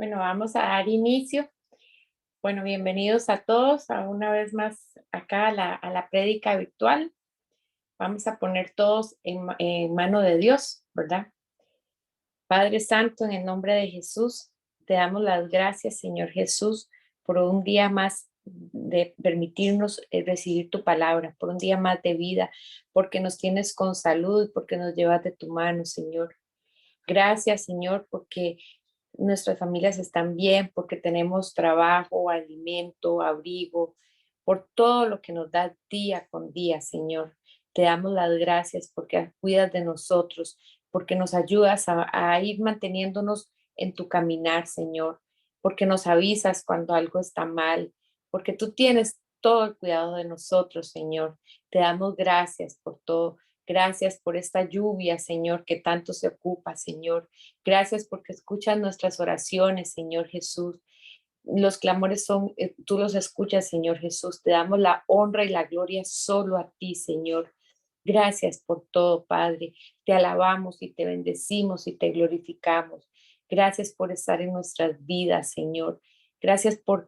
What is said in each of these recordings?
Bueno, vamos a dar inicio. Bueno, bienvenidos a todos a una vez más acá a la prédica virtual. Vamos a poner todos en mano de Dios, ¿verdad? Padre Santo, en el nombre de Jesús, te damos las gracias, Señor Jesús, por un día más de permitirnos recibir tu palabra, por un día más de vida, porque nos tienes con salud, porque nos llevas de tu mano, Señor. Gracias, Señor, porque nuestras familias están bien, porque tenemos trabajo, alimento, abrigo, por todo lo que nos da día con día, Señor. Te damos las gracias porque cuidas de nosotros, porque nos ayudas a ir manteniéndonos en tu caminar, Señor, porque nos avisas cuando algo está mal, porque tú tienes todo el cuidado de nosotros, Señor. Te damos gracias por todo. Gracias por esta lluvia, Señor, que tanto se ocupa, Señor. Gracias porque escuchas nuestras oraciones, Señor Jesús. Los clamores son, tú los escuchas, Señor Jesús. Te damos la honra y la gloria solo a ti, Señor. Gracias por todo, Padre. Te alabamos y te bendecimos y te glorificamos. Gracias por estar en nuestras vidas, Señor. Gracias por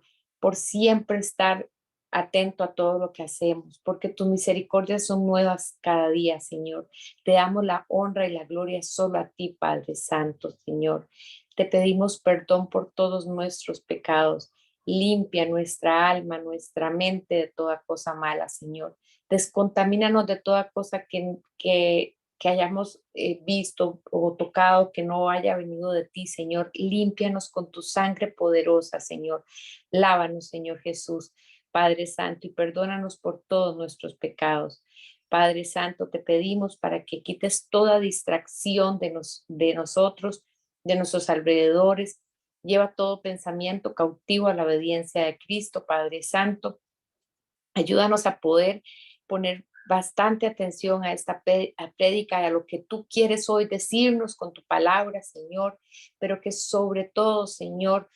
siempre estar atento a todo lo que hacemos, porque tus misericordias son nuevas cada día, Señor. Te damos la honra y la gloria solo a ti, Padre Santo, Señor. Te pedimos perdón por todos nuestros pecados. Limpia nuestra alma, nuestra mente de toda cosa mala, Señor. Descontamínanos de toda cosa que hayamos visto o tocado que no haya venido de ti, Señor. Límpianos con tu sangre poderosa, Señor. Lávanos, Señor Jesús, Padre Santo, y perdónanos por todos nuestros pecados. Padre Santo, te pedimos para que quites toda distracción de nosotros, de nuestros alrededores. Lleva todo pensamiento cautivo a la obediencia de Cristo, Padre Santo. Ayúdanos a poder poner bastante atención a esta prédica y a lo que tú quieres hoy decirnos con tu palabra, Señor, pero que sobre todo, Señor,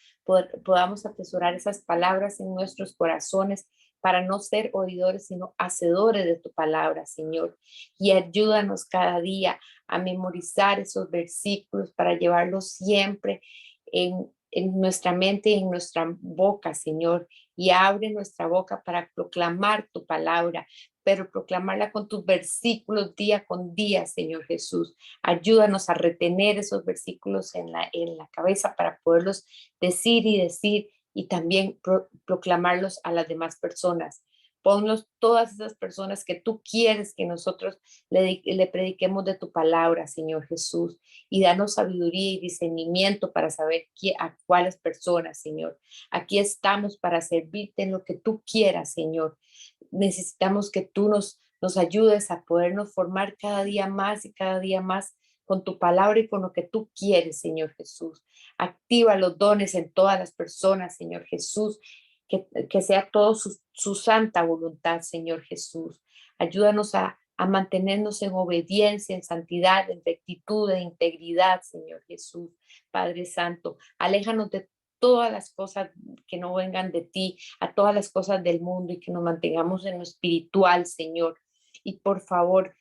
podamos atesorar esas palabras en nuestros corazones para no ser oidores, sino hacedores de tu palabra, Señor. Y ayúdanos cada día a memorizar esos versículos para llevarlos siempre en nuestra mente y en nuestra boca, Señor, y abre nuestra boca para proclamar tu palabra, pero proclamarla con tus versículos día con día, Señor Jesús. Ayúdanos a retener esos versículos en la cabeza para poderlos decir y decir y también proclamarlos a las demás personas. Ponlos todas esas personas que tú quieres que nosotros le prediquemos de tu palabra, Señor Jesús, y danos sabiduría y discernimiento para saber a cuáles personas, Señor. Aquí estamos para servirte en lo que tú quieras, Señor. Necesitamos que tú nos ayudes a podernos formar cada día más y cada día más con tu palabra y con lo que tú quieres, Señor Jesús. Activa los dones en todas las personas, Señor Jesús, que sea todo su santa voluntad, Señor Jesús. Ayúdanos a mantenernos en obediencia, en santidad, en rectitud, en integridad, Señor Jesús. Padre Santo, aléjanos de todas las cosas que no vengan de ti, a todas las cosas del mundo y que nos mantengamos en lo espiritual, Señor. Y por favor,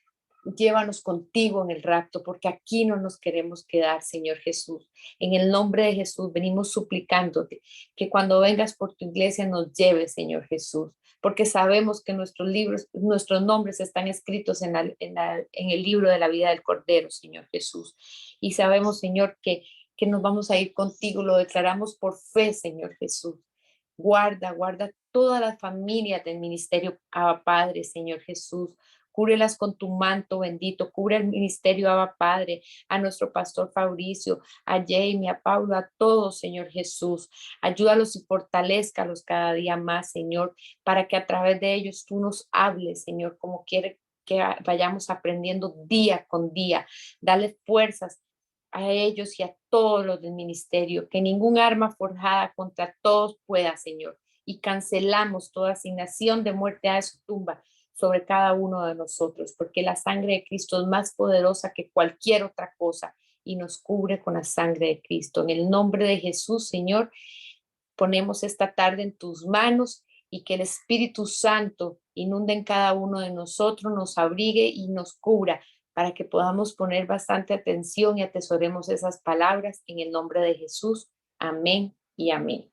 llévanos contigo en el rapto, porque aquí no nos queremos quedar, Señor Jesús. En el nombre de Jesús venimos suplicándote que cuando vengas por tu iglesia nos lleves, Señor Jesús, porque sabemos que nuestros libros, nuestros nombres están escritos en el libro de la vida del Cordero, Señor Jesús. Y sabemos, Señor, que nos vamos a ir contigo, lo declaramos por fe, Señor Jesús. Guarda todas las familias del ministerio, Abba Padre, Señor Jesús. Cúbrelas con tu manto bendito, cubre el ministerio, Abba Padre, a nuestro pastor Fabricio, a Jamie, a Pablo, a todos, Señor Jesús. Ayúdalos y fortalézcalos cada día más, Señor, para que a través de ellos tú nos hables, Señor, como quiere que vayamos aprendiendo día con día. Dale fuerzas a ellos y a todos los del ministerio, que ningún arma forjada contra todos pueda, Señor. Y cancelamos toda asignación de muerte a su tumba sobre cada uno de nosotros, porque la sangre de Cristo es más poderosa que cualquier otra cosa y nos cubre con la sangre de Cristo. En el nombre de Jesús, Señor, ponemos esta tarde en tus manos y que el Espíritu Santo inunde en cada uno de nosotros, nos abrigue y nos cubra para que podamos poner bastante atención y atesoremos esas palabras en el nombre de Jesús. Amén y amén.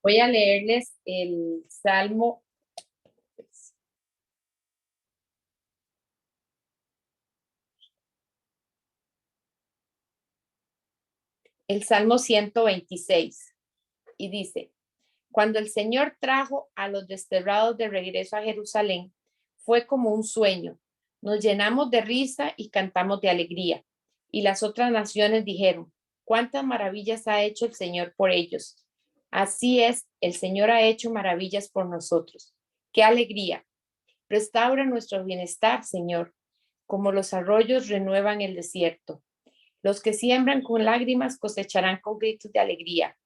Voy a leerles el Salmo. El Salmo 126 y dice: cuando el Señor trajo a los desterrados de regreso a Jerusalén, fue como un sueño. Nos llenamos de risa y cantamos de alegría. Y las otras naciones dijeron: cuántas maravillas ha hecho el Señor por ellos. Así es, el Señor ha hecho maravillas por nosotros. ¡Qué alegría! Restaura nuestro bienestar, Señor, como los arroyos renuevan el desierto. Los que siembran con lágrimas cosecharán con gritos de alegría.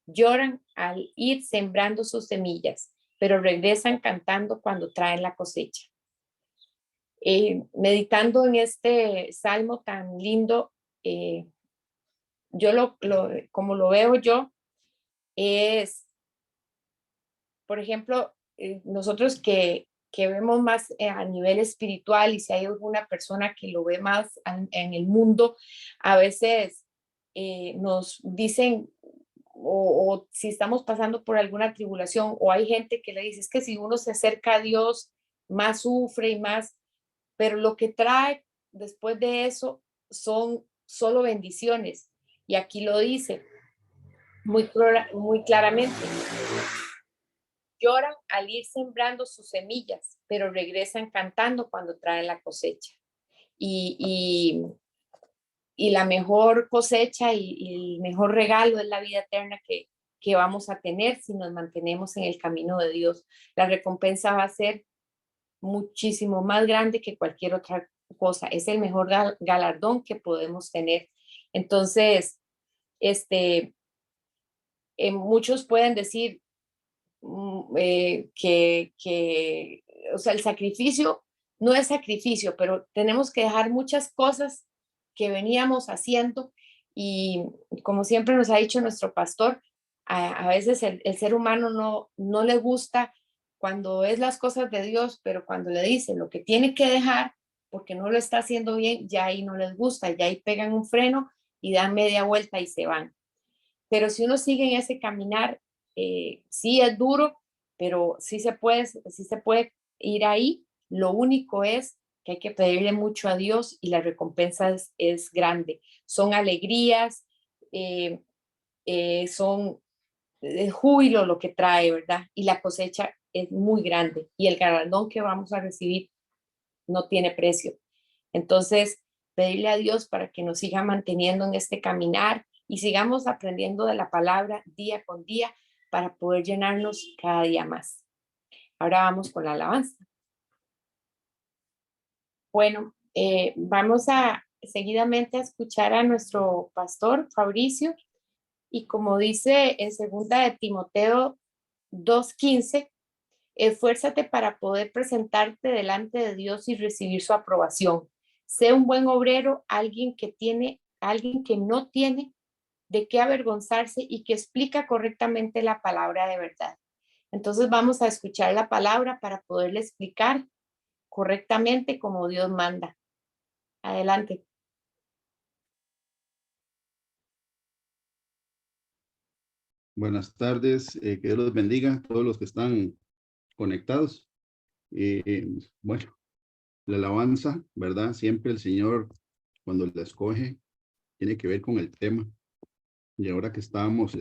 Lloran al ir sembrando sus semillas, pero regresan cantando cuando traen la cosecha. Meditando en este salmo tan lindo, yo como lo veo yo, es, por ejemplo, nosotros que vemos más a nivel espiritual, y si hay alguna persona que lo ve más en el mundo, a veces nos dicen, o si estamos pasando por alguna tribulación, o hay gente que le dice, es que si uno se acerca a Dios, más sufre y más, pero lo que trae después de eso son solo bendiciones. Y aquí lo dice muy claramente: lloran al ir sembrando sus semillas, pero regresan cantando cuando traen la cosecha. Y, y, y la mejor cosecha y el mejor regalo es la vida eterna que vamos a tener si nos mantenemos en el camino de Dios. La recompensa va a ser muchísimo más grande que cualquier otra cosa. Es el mejor galardón que podemos tener. Entonces, muchos pueden decir o sea, el sacrificio no es sacrificio, pero tenemos que dejar muchas cosas que veníamos haciendo, y como siempre nos ha dicho nuestro pastor, a veces el ser humano no le gusta cuando es las cosas de Dios, pero cuando le dice lo que tiene que dejar porque no lo está haciendo bien, ya ahí no les gusta, ya ahí pegan un freno y dan media vuelta y se van. Pero si uno sigue en ese caminar, sí es duro, pero sí se puede ir ahí. Lo único es que hay que pedirle mucho a Dios y la recompensa es grande. Son alegrías, eh, son júbilo lo que trae, ¿verdad? Y la cosecha es muy grande y el galardón que vamos a recibir no tiene precio. Entonces, pedirle a Dios para que nos siga manteniendo en este caminar y sigamos aprendiendo de la palabra día con día para poder llenarnos cada día más. Ahora vamos con la alabanza. Bueno, vamos a seguidamente a escuchar a nuestro pastor Fabricio, y como dice en segunda de Timoteo 2:15, esfuérzate para poder presentarte delante de Dios y recibir su aprobación. Sé un buen obrero, alguien que no tiene de qué avergonzarse y que explica correctamente la palabra de verdad. Entonces vamos a escuchar la palabra para poderle explicar correctamente como Dios manda. Adelante. Buenas tardes, que Dios los bendiga a todos los que están conectados. Bueno, la alabanza, ¿verdad? Siempre el Señor, cuando la escoge, tiene que ver con el tema. Y ahora que estábamos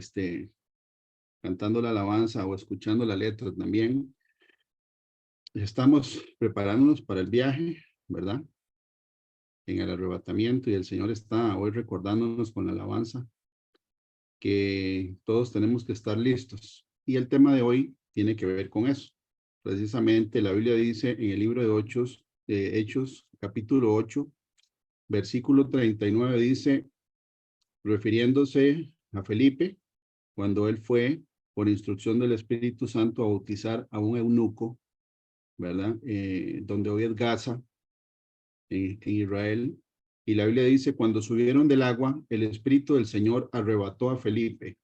cantando la alabanza o escuchando la letra también, estamos preparándonos para el viaje, ¿verdad? En el arrebatamiento, y el Señor está hoy recordándonos con la alabanza que todos tenemos que estar listos. Y el tema de hoy tiene que ver con eso. Precisamente la Biblia dice en el libro de Hechos, capítulo 8, versículo 39, dice, refiriéndose a Felipe, cuando él fue por instrucción del Espíritu Santo a bautizar a un eunuco, ¿verdad? Donde hoy es Gaza, en Israel. Y la Biblia dice, cuando subieron del agua, el Espíritu del Señor arrebató a Felipe,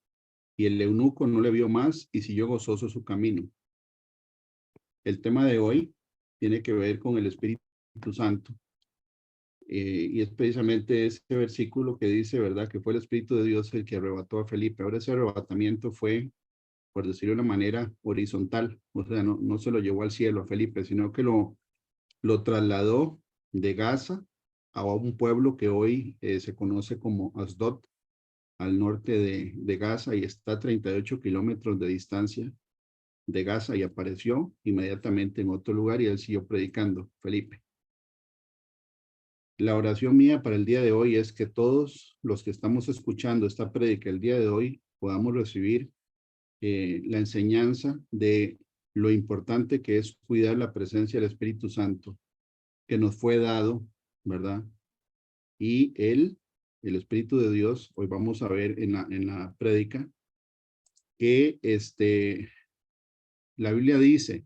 y el eunuco no le vio más y siguió gozoso su camino. El tema de hoy tiene que ver con el Espíritu Santo. y es precisamente ese versículo que dice, ¿verdad? Que fue el Espíritu de Dios el que arrebató a Felipe. Ahora ese arrebatamiento fue, por decirlo de una manera, horizontal. O sea, no se lo llevó al cielo a Felipe, sino que lo trasladó de Gaza a un pueblo que hoy se conoce como Asdod, al norte de Gaza, y está a 38 kilómetros de distancia de Gaza, y apareció inmediatamente en otro lugar y él siguió predicando, Felipe. La oración mía para el día de hoy es que todos los que estamos escuchando esta prédica el día de hoy podamos recibir la enseñanza de lo importante que es cuidar la presencia del Espíritu Santo que nos fue dado, ¿verdad? Y el Espíritu de Dios, hoy vamos a ver en la prédica, que la Biblia dice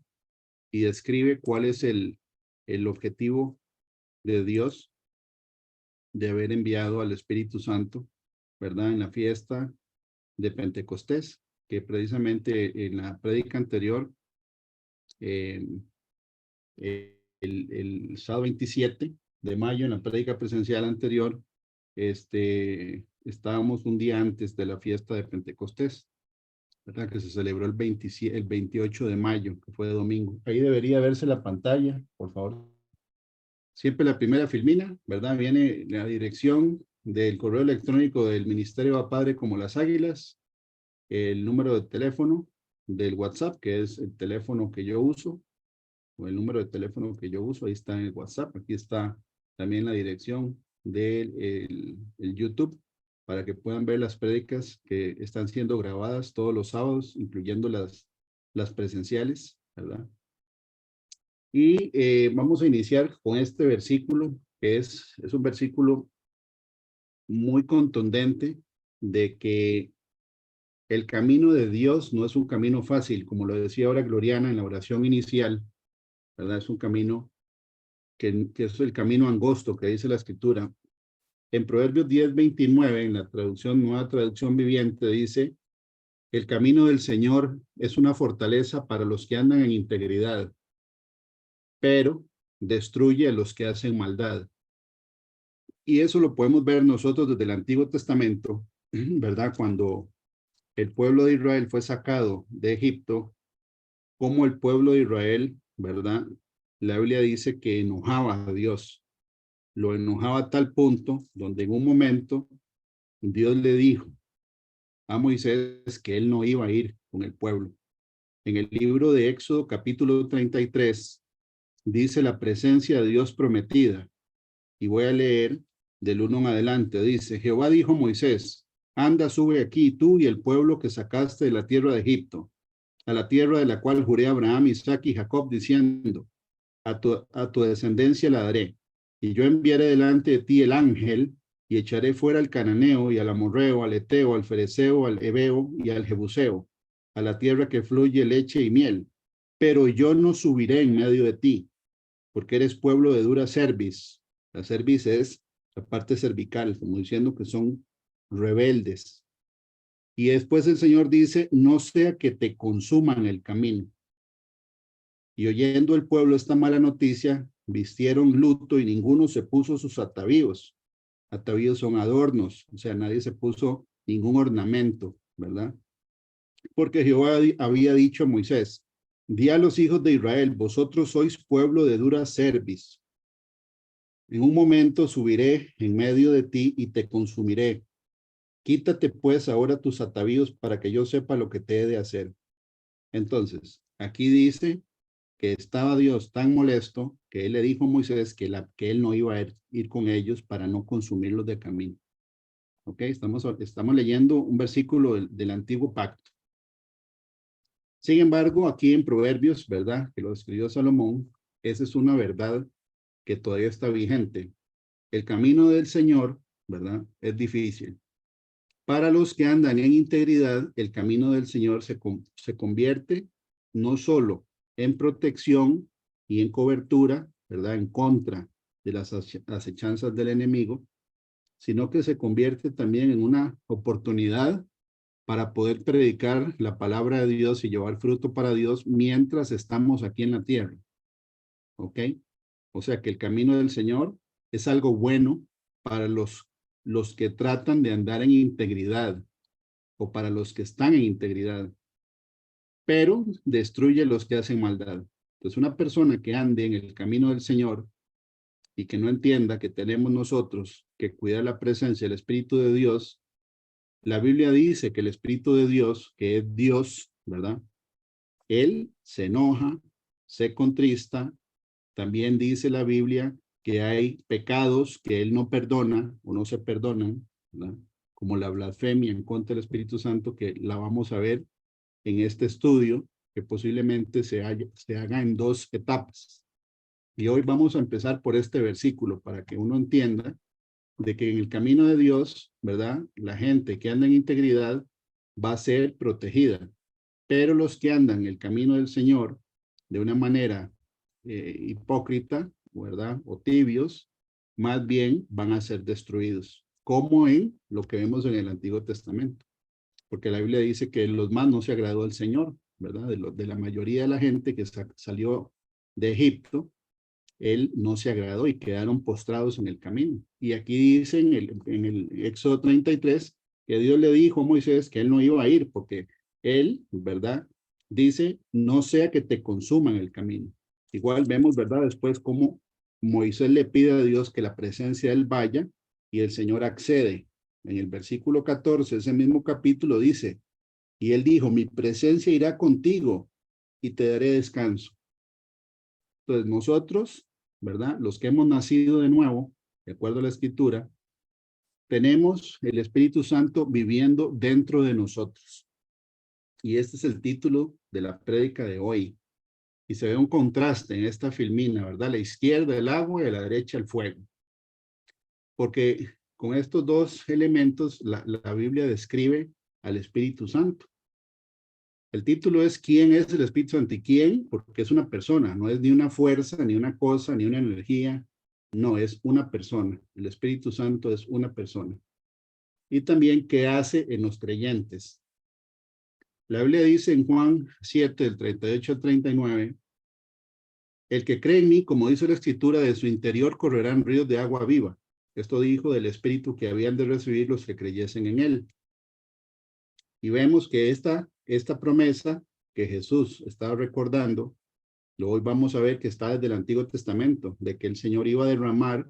y describe cuál es el objetivo de Dios de haber enviado al Espíritu Santo, ¿verdad? En la fiesta de Pentecostés, que precisamente en la prédica anterior, eh, el sábado 27 de mayo, en la prédica presencial anterior, estábamos un día antes de la fiesta de Pentecostés, ¿verdad? Que se celebró el 28 de mayo, que fue domingo. Ahí debería verse la pantalla, por favor. Siempre la primera filmina, ¿verdad? Viene la dirección del correo electrónico del Ministerio a Padre como las Águilas, el número de teléfono del WhatsApp, que es el teléfono que yo uso, o el número de teléfono que yo uso, ahí está en el WhatsApp. Aquí está también la dirección del el YouTube, para que puedan ver las prédicas que están siendo grabadas todos los sábados, incluyendo las presenciales, ¿verdad? Y vamos a iniciar con este versículo, que es un versículo muy contundente de que el camino de Dios no es un camino fácil, como lo decía ahora Gloriana en la oración inicial, ¿verdad? Es un camino que es el camino angosto que dice la Escritura. En Proverbios 10:29, en la traducción, nueva traducción viviente, dice, el camino del Señor es una fortaleza para los que andan en integridad, pero destruye a los que hacen maldad. Y eso lo podemos ver nosotros desde el Antiguo Testamento, ¿verdad? Cuando el pueblo de Israel fue sacado de Egipto, como el pueblo de Israel, ¿verdad? La Biblia dice que enojaba a Dios. Lo enojaba a tal punto donde en un momento Dios le dijo a Moisés que él no iba a ir con el pueblo. En el libro de Éxodo capítulo 33 dice la presencia de Dios prometida. Y voy a leer del 1 en adelante. Dice, Jehová dijo a Moisés, anda, sube aquí tú y el pueblo que sacaste de la tierra de Egipto, a la tierra de la cual juré a Abraham, Isaac y Jacob, diciendo, a tu descendencia la daré. Y yo enviaré delante de ti el ángel, y echaré fuera al cananeo, y al amorreo, al eteo, al fereceo, al heveo, y al jebuseo, a la tierra que fluye leche y miel. Pero yo no subiré en medio de ti, porque eres pueblo de dura cerviz. La cerviz es la parte cervical, como diciendo que son rebeldes. Y después el Señor dice, no sea que te consuman el camino. Y oyendo el pueblo esta mala noticia, vistieron luto y ninguno se puso sus atavíos. Atavíos son adornos, o sea, nadie se puso ningún ornamento, ¿verdad? Porque Jehová había dicho a Moisés, di a los hijos de Israel, vosotros sois pueblo de dura cerviz. En un momento subiré en medio de ti y te consumiré. Quítate pues ahora tus atavíos para que yo sepa lo que te he de hacer. Entonces, aquí dice que estaba Dios tan molesto que él le dijo a Moisés que él no iba a ir con ellos para no consumirlos de camino. ¿Ok? Estamos leyendo un versículo del antiguo pacto. Sin embargo, aquí en Proverbios, ¿verdad? Que lo escribió Salomón, esa es una verdad que todavía está vigente. El camino del Señor, ¿verdad? Es difícil. Para los que andan en integridad, el camino del Señor se convierte no solo en protección y en cobertura, ¿verdad? En contra de las acechanzas del enemigo, sino que se convierte también en una oportunidad para poder predicar la palabra de Dios y llevar fruto para Dios mientras estamos aquí en la tierra. ¿Ok? O sea que el camino del Señor es algo bueno para los que tratan de andar en integridad o para los que están en integridad, pero destruye los que hacen maldad. Entonces, una persona que ande en el camino del Señor y que no entienda que tenemos nosotros que cuidar la presencia del Espíritu de Dios, la Biblia dice que el Espíritu de Dios, que es Dios, ¿verdad? Él se enoja, se contrista. También dice la Biblia que hay pecados que Él no perdona o no se perdonan, ¿verdad? Como la blasfemia en contra del Espíritu Santo, que la vamos a ver en este estudio, que posiblemente se haga en 2 etapas. Y hoy vamos a empezar por este versículo para que uno entienda de que en el camino de Dios, ¿verdad? La gente que anda en integridad va a ser protegida, pero los que andan en el camino del Señor de una manera hipócrita, ¿verdad? O tibios, más bien van a ser destruidos, como en lo que vemos en el Antiguo Testamento. Porque la Biblia dice que los más no se agradó al Señor, ¿verdad? De la mayoría de la gente que salió de Egipto, él no se agradó y quedaron postrados en el camino. Y aquí dice en el Éxodo 33 que Dios le dijo a Moisés que él no iba a ir porque él, ¿verdad? Dice, no sea que te consuman el camino. Igual vemos, ¿verdad? Después cómo Moisés le pide a Dios que la presencia de él vaya y el Señor accede. En el versículo 14, ese mismo capítulo dice, y él dijo, mi presencia irá contigo y te daré descanso. Entonces nosotros, ¿verdad? Los que hemos nacido de nuevo, de acuerdo a la Escritura, tenemos el Espíritu Santo viviendo dentro de nosotros. Y este es el título de la prédica de hoy. Y se ve un contraste en esta filmina, ¿verdad? A la izquierda el agua y a la derecha el fuego. Porque con estos dos elementos la Biblia describe al Espíritu Santo. El título es ¿Quién es el Espíritu Santo? ¿Y quién? Porque es una persona, no es ni una fuerza, ni una cosa, ni una energía. No, es una persona. El Espíritu Santo es una persona. Y también, ¿qué hace en los creyentes? La Biblia dice en Juan 7, del 38 al 39, el que cree en mí, como dice la Escritura, de su interior correrán ríos de agua viva. Esto dijo del Espíritu que habían de recibir los que creyesen en él. Y vemos que esta promesa que Jesús estaba recordando, hoy vamos a ver que está desde el Antiguo Testamento, de que el Señor iba a derramar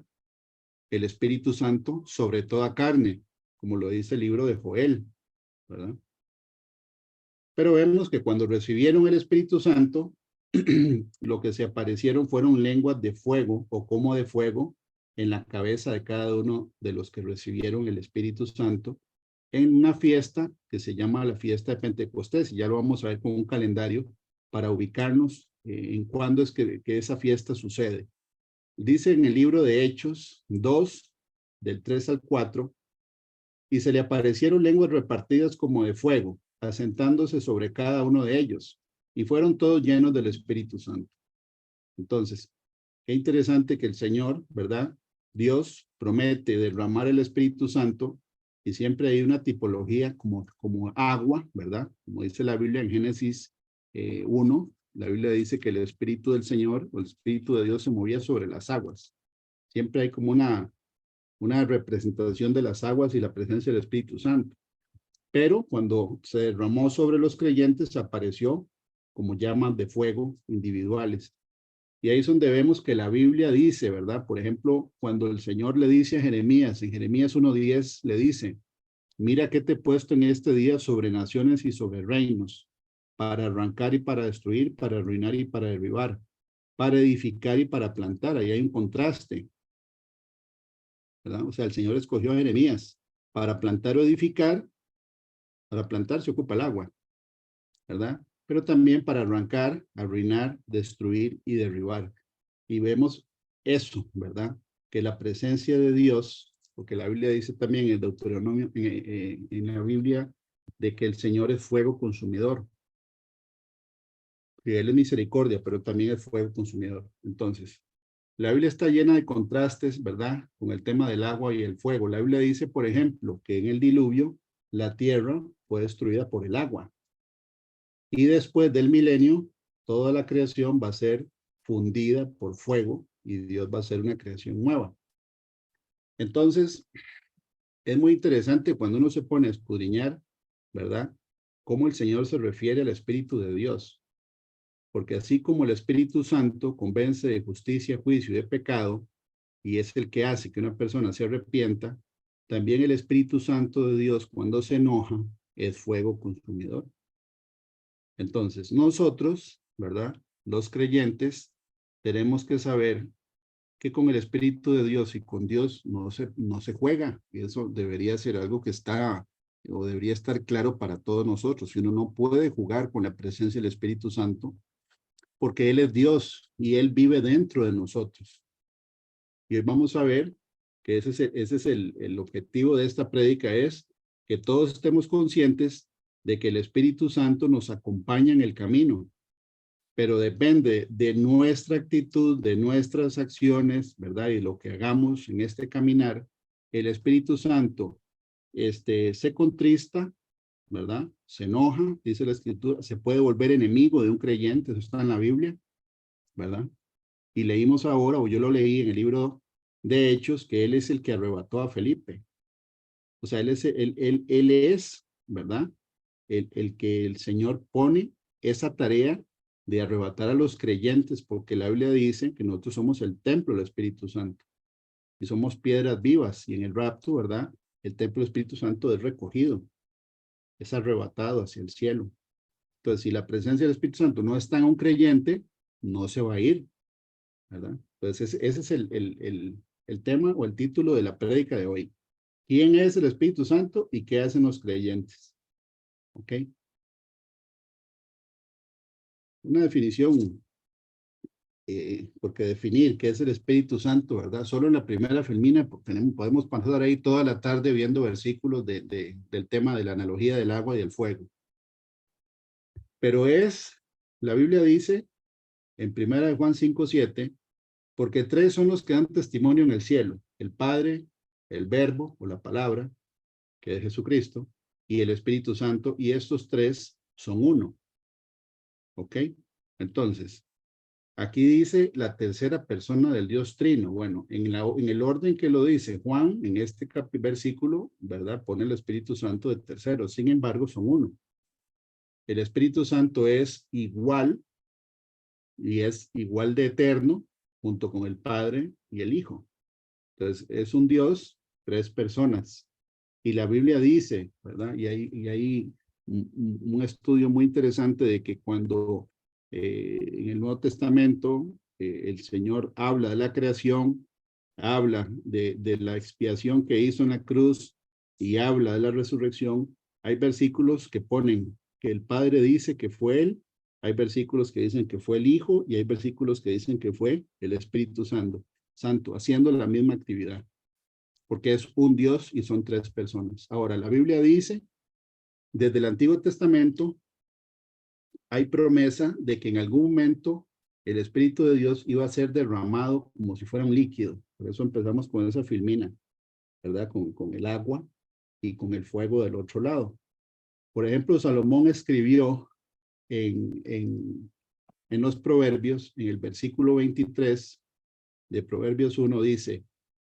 el Espíritu Santo sobre toda carne, como lo dice el libro de Joel, ¿verdad? Pero vemos que cuando recibieron el Espíritu Santo, lo que se aparecieron fueron lenguas de fuego o como de fuego en la cabeza de cada uno de los que recibieron el Espíritu Santo en una fiesta que se llama la fiesta de Pentecostés. Y ya lo vamos a ver con un calendario para ubicarnos en cuándo es que esa fiesta sucede. Dice en el libro de Hechos 2, del 3 al 4, y se le aparecieron lenguas repartidas como de fuego, asentándose sobre cada uno de ellos, y fueron todos llenos del Espíritu Santo. Entonces, qué interesante que el Señor, ¿verdad? Dios promete derramar el Espíritu Santo y siempre hay una tipología como agua, ¿verdad? Como dice la Biblia en Génesis 1, la Biblia dice que el Espíritu del Señor o el Espíritu de Dios se movía sobre las aguas. Siempre hay como una representación de las aguas y la presencia del Espíritu Santo. Pero cuando se derramó sobre los creyentes, apareció como llamas de fuego individuales. Y ahí es donde vemos que la Biblia dice, ¿verdad? Por ejemplo, cuando el Señor le dice a Jeremías, en Jeremías 1:10 le dice, mira que te he puesto en este día sobre naciones y sobre reinos, para arrancar y para destruir, para arruinar y para derribar, para edificar y para plantar. Ahí hay un contraste, ¿verdad? O sea, el Señor escogió a Jeremías para plantar o edificar. Para plantar se ocupa el agua, ¿verdad? Pero también para arrancar, arruinar, destruir y derribar. Y vemos eso, ¿verdad? Que la presencia de Dios, porque la Biblia dice también en el Deuteronomio, en la Biblia, de que el Señor es fuego consumidor. Que Él es misericordia, pero también es fuego consumidor. Entonces, la Biblia está llena de contrastes, ¿verdad? Con el tema del agua y el fuego. La Biblia dice, por ejemplo, que en el diluvio la tierra fue destruida por el agua. Y después del milenio, toda la creación va a ser fundida por fuego y Dios va a hacer una creación nueva. Entonces, es muy interesante cuando uno se pone a escudriñar, ¿verdad? Cómo el Señor se refiere al Espíritu de Dios. Porque así como el Espíritu Santo convence de justicia, juicio y de pecado, y es el que hace que una persona se arrepienta, también el Espíritu Santo de Dios, cuando se enoja, es fuego consumidor. Entonces, nosotros, ¿verdad? Los creyentes, tenemos que saber que con el Espíritu de Dios y con Dios no se juega. Y eso debería ser algo que está o debería estar claro para todos nosotros. Y uno no puede jugar con la presencia del Espíritu Santo porque Él es Dios y Él vive dentro de nosotros. Y hoy vamos a ver que ese es el objetivo de esta prédica, es que todos estemos conscientes de que el Espíritu Santo nos acompaña en el camino, pero depende de nuestra actitud, de nuestras acciones, ¿verdad? Y lo que hagamos en este caminar, el Espíritu Santo se contrista, ¿verdad? Se enoja, dice la Escritura, se puede volver enemigo de un creyente, eso está en la Biblia, ¿verdad? Y leímos ahora, o yo lo leí en el libro de Hechos, que él es el que arrebató a Felipe. O sea, él es, ¿verdad? El que el Señor pone esa tarea de arrebatar a los creyentes, porque la Biblia dice que nosotros somos el templo del Espíritu Santo y somos piedras vivas. Y en el rapto, ¿verdad? El templo del Espíritu Santo es recogido, es arrebatado hacia el cielo. Entonces, si la presencia del Espíritu Santo no está en un creyente, no se va a ir, ¿verdad? Entonces, ese es el tema o el título de la prédica de hoy. ¿Quién es el Espíritu Santo y qué hacen los creyentes? ¿Ok? Una definición, porque definir qué es el Espíritu Santo, ¿verdad? Solo en la primera filmina podemos pasar ahí toda la tarde viendo versículos del tema de la analogía del agua y del fuego. Pero la Biblia dice en primera de Juan 5:7, porque tres son los que dan testimonio en el cielo: el Padre, el Verbo o la palabra, que es Jesucristo, y el Espíritu Santo, y estos tres son uno. ¿Ok? Entonces, aquí dice la tercera persona del Dios Trino. Bueno, en el orden que lo dice Juan, en este versículo, ¿verdad? Pone el Espíritu Santo de tercero. Sin embargo, son uno. El Espíritu Santo es igual y es igual de eterno junto con el Padre y el Hijo. Entonces, es un Dios, tres personas. Y la Biblia dice, ¿verdad? Y hay un estudio muy interesante de que cuando en el Nuevo Testamento el Señor habla de la creación, habla de la expiación que hizo en la cruz y habla de la resurrección, hay versículos que ponen que el Padre dice que fue Él, hay versículos que dicen que fue el Hijo y hay versículos que dicen que fue el Espíritu Santo, haciendo la misma actividad, porque es un Dios y son tres personas. Ahora, la Biblia dice, desde el Antiguo Testamento, hay promesa de que en algún momento el Espíritu de Dios iba a ser derramado como si fuera un líquido. Por eso empezamos con esa filmina, ¿verdad? Con el agua y con el fuego del otro lado. Por ejemplo, Salomón escribió en los Proverbios, en el versículo 23 de Proverbios 1, dice: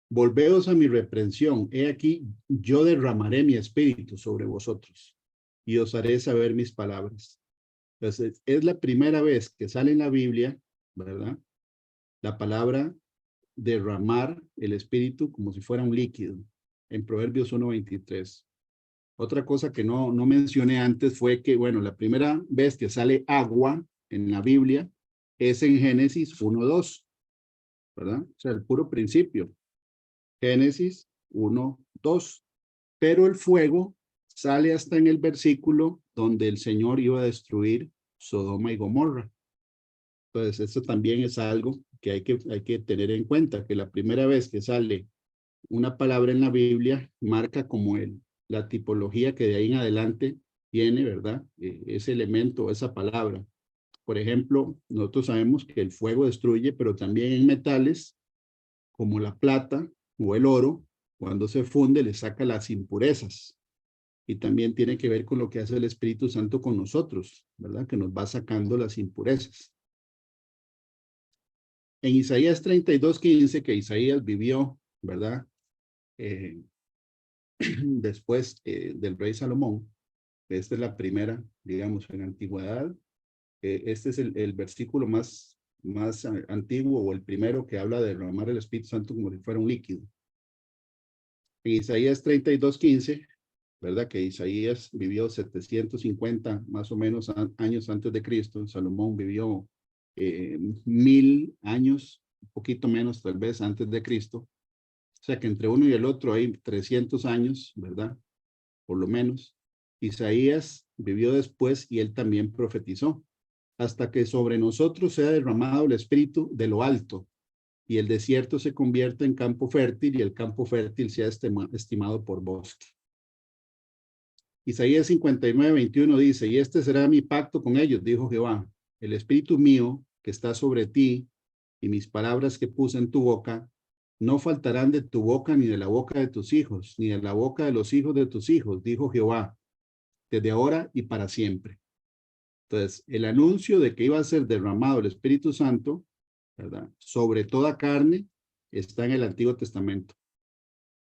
volveos a mi reprensión, he aquí, yo derramaré mi espíritu sobre vosotros y os haré saber mis palabras. Entonces, es la primera vez que sale en la Biblia, ¿verdad? La palabra derramar el espíritu como si fuera un líquido, en Proverbios 1:23. Otra cosa que no mencioné antes fue que, bueno, la primera vez que sale agua en la Biblia es en Génesis 1:2, ¿verdad? O sea, el puro principio. Génesis 1:2. Pero el fuego sale hasta en el versículo donde el Señor iba a destruir Sodoma y Gomorra. Entonces, esto también es algo que hay que tener en cuenta, que la primera vez que sale una palabra en la Biblia marca como la tipología que de ahí en adelante tiene, ¿verdad? Ese elemento, esa palabra. Por ejemplo, nosotros sabemos que el fuego destruye, pero también en metales, como la plata o el oro, cuando se funde, le saca las impurezas. Y también tiene que ver con lo que hace el Espíritu Santo con nosotros, ¿verdad? Que nos va sacando las impurezas. En Isaías 32:15, que Isaías vivió, ¿verdad? eh, después del rey Salomón. Esta es la primera, digamos, en antigüedad. Este es el versículo más antiguo, o el primero, que habla de derramar el Espíritu Santo como si fuera un líquido. En Isaías 32:15, ¿verdad? Que Isaías vivió 750 más o menos años antes de Cristo. Salomón vivió 1000 años, un poquito menos tal vez, antes de Cristo. O sea que entre uno y el otro hay 300 años, ¿verdad? Por lo menos. Isaías vivió después y él también profetizó: hasta que sobre nosotros sea derramado el Espíritu de lo alto, y el desierto se convierta en campo fértil, y el campo fértil sea estimado por bosque. Isaías 59:21 dice: y este será mi pacto con ellos, dijo Jehová, el Espíritu mío que está sobre ti, y mis palabras que puse en tu boca, no faltarán de tu boca, ni de la boca de tus hijos, ni de la boca de los hijos de tus hijos, dijo Jehová, desde ahora y para siempre. Entonces, el anuncio de que iba a ser derramado el Espíritu Santo, ¿verdad?, sobre toda carne, está en el Antiguo Testamento.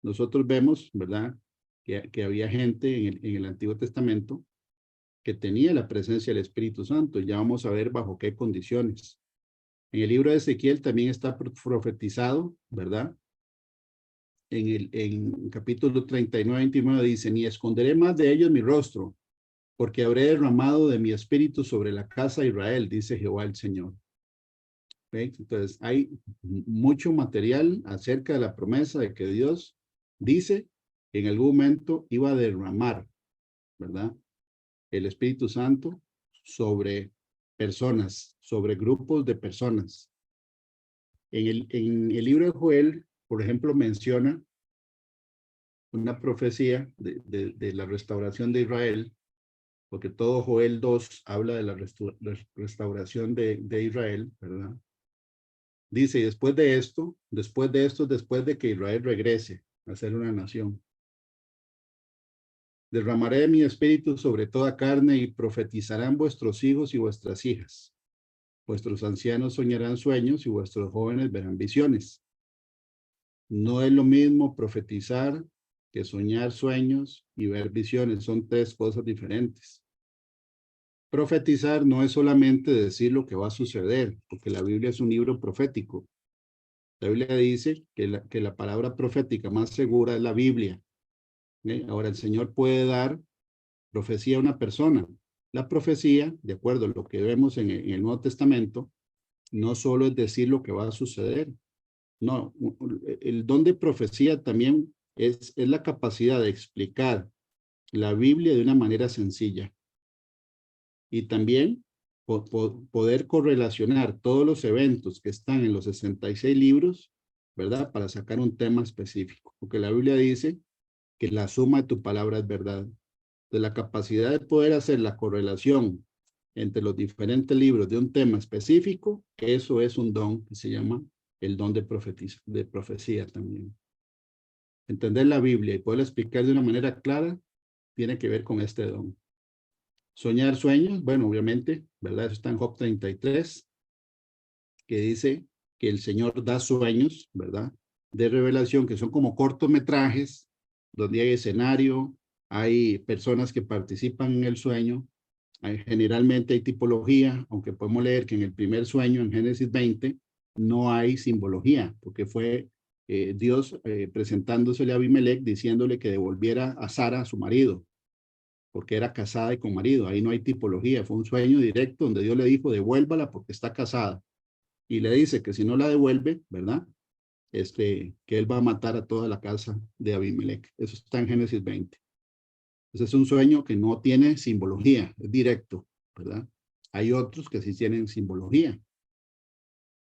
Nosotros vemos, ¿verdad?, que había gente en el Antiguo Testamento que tenía la presencia del Espíritu Santo. Ya vamos a ver bajo qué condiciones. En el libro de Ezequiel también está profetizado, ¿verdad? En capítulo 39-29 dice: ni esconderé más de ellos mi rostro, porque habré derramado de mi espíritu sobre la casa de Israel, dice Jehová el Señor. ¿Ve? Entonces, hay mucho material acerca de la promesa de que Dios dice que en algún momento iba a derramar, ¿verdad?, el Espíritu Santo sobre personas, sobre grupos de personas. En el libro de Joel, por ejemplo, menciona una profecía de la restauración de Israel, porque todo Joel 2 habla de la restauración de Israel, ¿verdad? Dice: y después de que Israel regrese a ser una nación, derramaré mi espíritu sobre toda carne, y profetizarán vuestros hijos y vuestras hijas. Vuestros ancianos soñarán sueños, y vuestros jóvenes verán visiones. No es lo mismo profetizar que soñar sueños y ver visiones. Son tres cosas diferentes. Profetizar no es solamente decir lo que va a suceder, porque la Biblia es un libro profético. La Biblia dice que la palabra profética más segura es la Biblia. Ahora, el Señor puede dar profecía a una persona. La profecía, de acuerdo a lo que vemos en el Nuevo Testamento, no solo es decir lo que va a suceder. No, el don de profecía también es la capacidad de explicar la Biblia de una manera sencilla. Y también poder correlacionar todos los eventos que están en los 66 libros, ¿verdad?, para sacar un tema específico. Porque la Biblia dice que la suma de tu palabra es verdad. De la capacidad de poder hacer la correlación entre los diferentes libros de un tema específico, eso es un don que se llama el don de profecía también. Entender la Biblia y poderla explicar de una manera clara tiene que ver con este don. Soñar sueños, bueno, obviamente, ¿verdad? Eso está en Job 33, que dice que el Señor da sueños, ¿verdad?, de revelación, que son como cortometrajes, donde hay escenario, hay personas que participan en el sueño, generalmente hay tipología, aunque podemos leer que en el primer sueño, en Génesis 20, no hay simbología, porque fue Dios presentándosele a Abimelech, diciéndole que devolviera a Sara, a su marido, porque era casada y con marido. Ahí no hay tipología, fue un sueño directo donde Dios le dijo: devuélvala porque está casada. Y le dice que si no la devuelve, ¿verdad?, que él va a matar a toda la casa de Abimelech. Eso está en Génesis 20. Entonces es un sueño que no tiene simbología, es directo, ¿verdad? Hay otros que sí tienen simbología,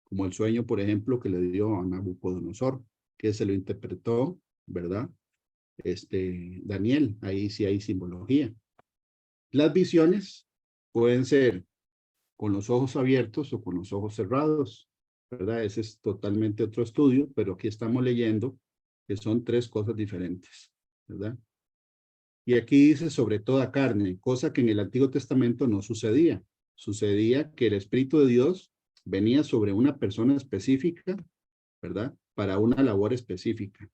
como el sueño, por ejemplo, que le dio a Nabucodonosor, que se lo interpretó, ¿verdad?, Daniel. Ahí sí hay simbología. Las visiones pueden ser con los ojos abiertos o con los ojos cerrados, ¿verdad? Ese es totalmente otro estudio, pero aquí estamos leyendo que son tres cosas diferentes, ¿verdad? Y aquí dice sobre toda carne, cosa que en el Antiguo Testamento no sucedía. Sucedía que el Espíritu de Dios venía sobre una persona específica, ¿verdad?, para una labor específica.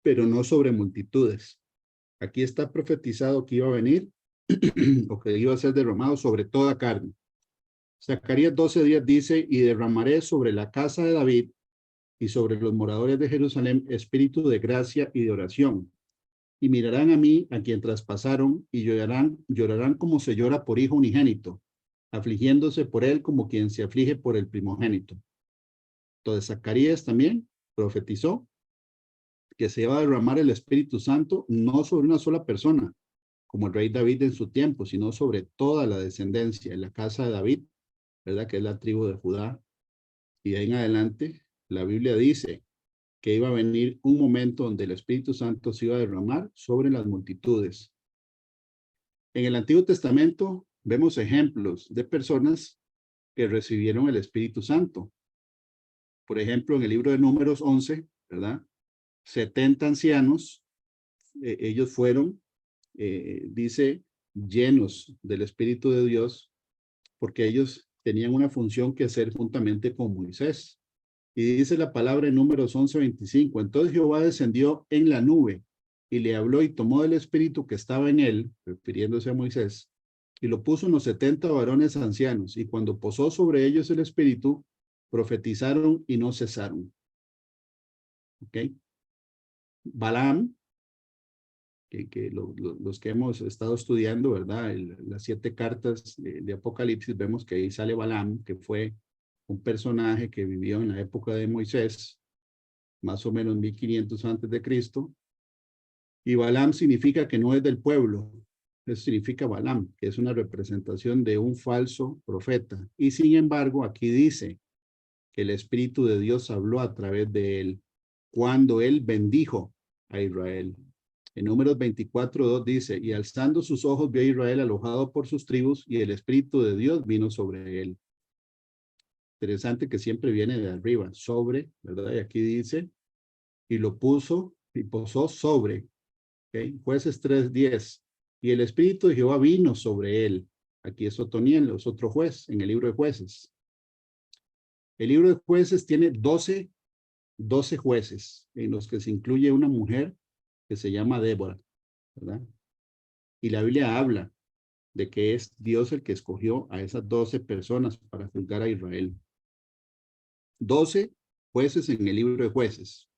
pero no sobre multitudes. Aquí está profetizado que iba a venir o que iba a ser derramado sobre toda carne. Zacarías 12:10 dice, y derramaré sobre la casa de David y sobre los moradores de Jerusalén espíritu de gracia y de oración. Y mirarán a mí, a quien traspasaron, y llorarán como se llora por hijo unigénito, afligiéndose por él como quien se aflige por el primogénito. Entonces Zacarías también profetizó que se iba a derramar el Espíritu Santo no sobre una sola persona, como el rey David en su tiempo, sino sobre toda la descendencia en la casa de David, ¿verdad? Que es la tribu de Judá. Y de ahí en adelante, la Biblia dice que iba a venir un momento donde el Espíritu Santo se iba a derramar sobre las multitudes. En el Antiguo Testamento vemos ejemplos de personas que recibieron el Espíritu Santo. Por ejemplo, en el libro de Números 11, ¿verdad? 70 ancianos, ellos fueron, dice, llenos del Espíritu de Dios, porque ellos tenían una función que hacer juntamente con Moisés. Y dice la palabra en Números 11:25, entonces Jehová descendió en la nube y le habló y tomó del espíritu que estaba en él, refiriéndose a Moisés, y lo puso en los 70 varones ancianos, y cuando posó sobre ellos el espíritu, profetizaron y no cesaron. ¿Ok? Balaam, los que hemos estado estudiando, ¿verdad? Las 7 cartas de Apocalipsis, vemos que ahí sale Balaam, que fue un personaje que vivió en la época de Moisés, más o menos 1500 antes de Cristo. Y Balaam significa que no es del pueblo. Eso significa Balaam, que es una representación de un falso profeta. Y sin embargo, aquí dice que el Espíritu de Dios habló a través de él cuando él bendijo a Israel. En Números 24:2 dice, y alzando sus ojos vio a Israel alojado por sus tribus y el Espíritu de Dios vino sobre él. Interesante que siempre viene de arriba, sobre, ¿verdad? Y aquí dice, y lo puso y posó sobre. ¿Okay? Jueces 3:10. Y el Espíritu de Jehová vino sobre él. Aquí es Otoniel, es otro juez en el libro de Jueces. El libro de Jueces tiene 12 jueces en los que se incluye una mujer que se llama Débora, ¿verdad? Y la Biblia habla de que es Dios el que escogió a esas 12 personas para juzgar a Israel. 12 jueces en el libro de Jueces.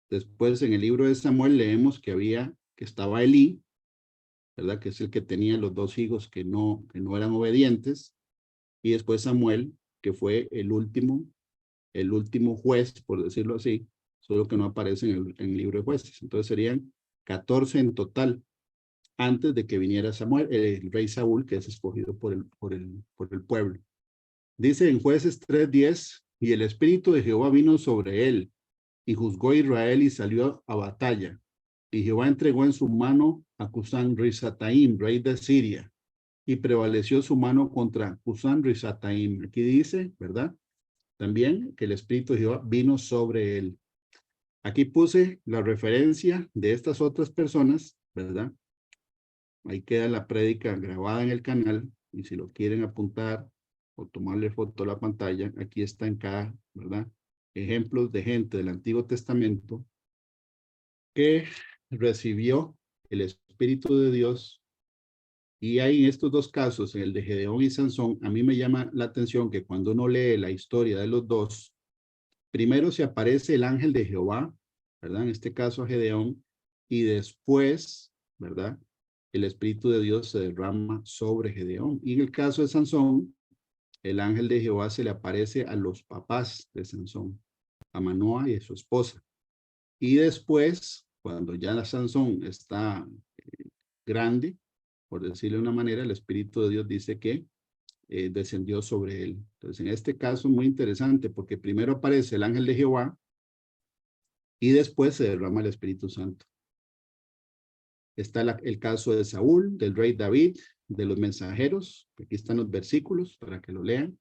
Después en el libro de Samuel leemos que estaba Elí, ¿verdad? Que es el que tenía los 2 hijos que no eran obedientes. Y después Samuel, que fue el último juez, por decirlo así, solo que no aparece en el libro de Jueces. Entonces serían 14 en total, antes de que viniera Samuel, el rey Saúl, que es escogido por el pueblo. Dice en Jueces 3:10, y el Espíritu de Jehová vino sobre él, y juzgó a Israel y salió a batalla. Y Jehová entregó en su mano a Cusán Risataim, rey de Siria, y prevaleció su mano contra Cusán Risataim. Aquí dice, ¿verdad? También que el Espíritu de Jehová vino sobre él. Aquí puse la referencia de estas otras personas, ¿verdad? Ahí queda la prédica grabada en el canal, y si lo quieren apuntar o tomarle foto a la pantalla, aquí está en cada, ¿verdad? Ejemplos de gente del Antiguo Testamento que recibió el Espíritu de Dios. Y hay en estos 2 casos, en el de Gedeón y Sansón, a mí me llama la atención que cuando uno lee la historia de los 2, primero se aparece el ángel de Jehová, ¿verdad? En este caso a Gedeón, y después, ¿verdad? El Espíritu de Dios se derrama sobre Gedeón. Y en el caso de Sansón, el ángel de Jehová se le aparece a los papás de Sansón, a Manoa y a su esposa. Y después, cuando ya Sansón está grande, por decirlo de una manera, el Espíritu de Dios dice que descendió sobre él. Entonces, en este caso, muy interesante, porque primero aparece el ángel de Jehová y después se derrama el Espíritu Santo. Está el caso de Saúl, del rey David, de los mensajeros. Aquí están los versículos para que lo lean.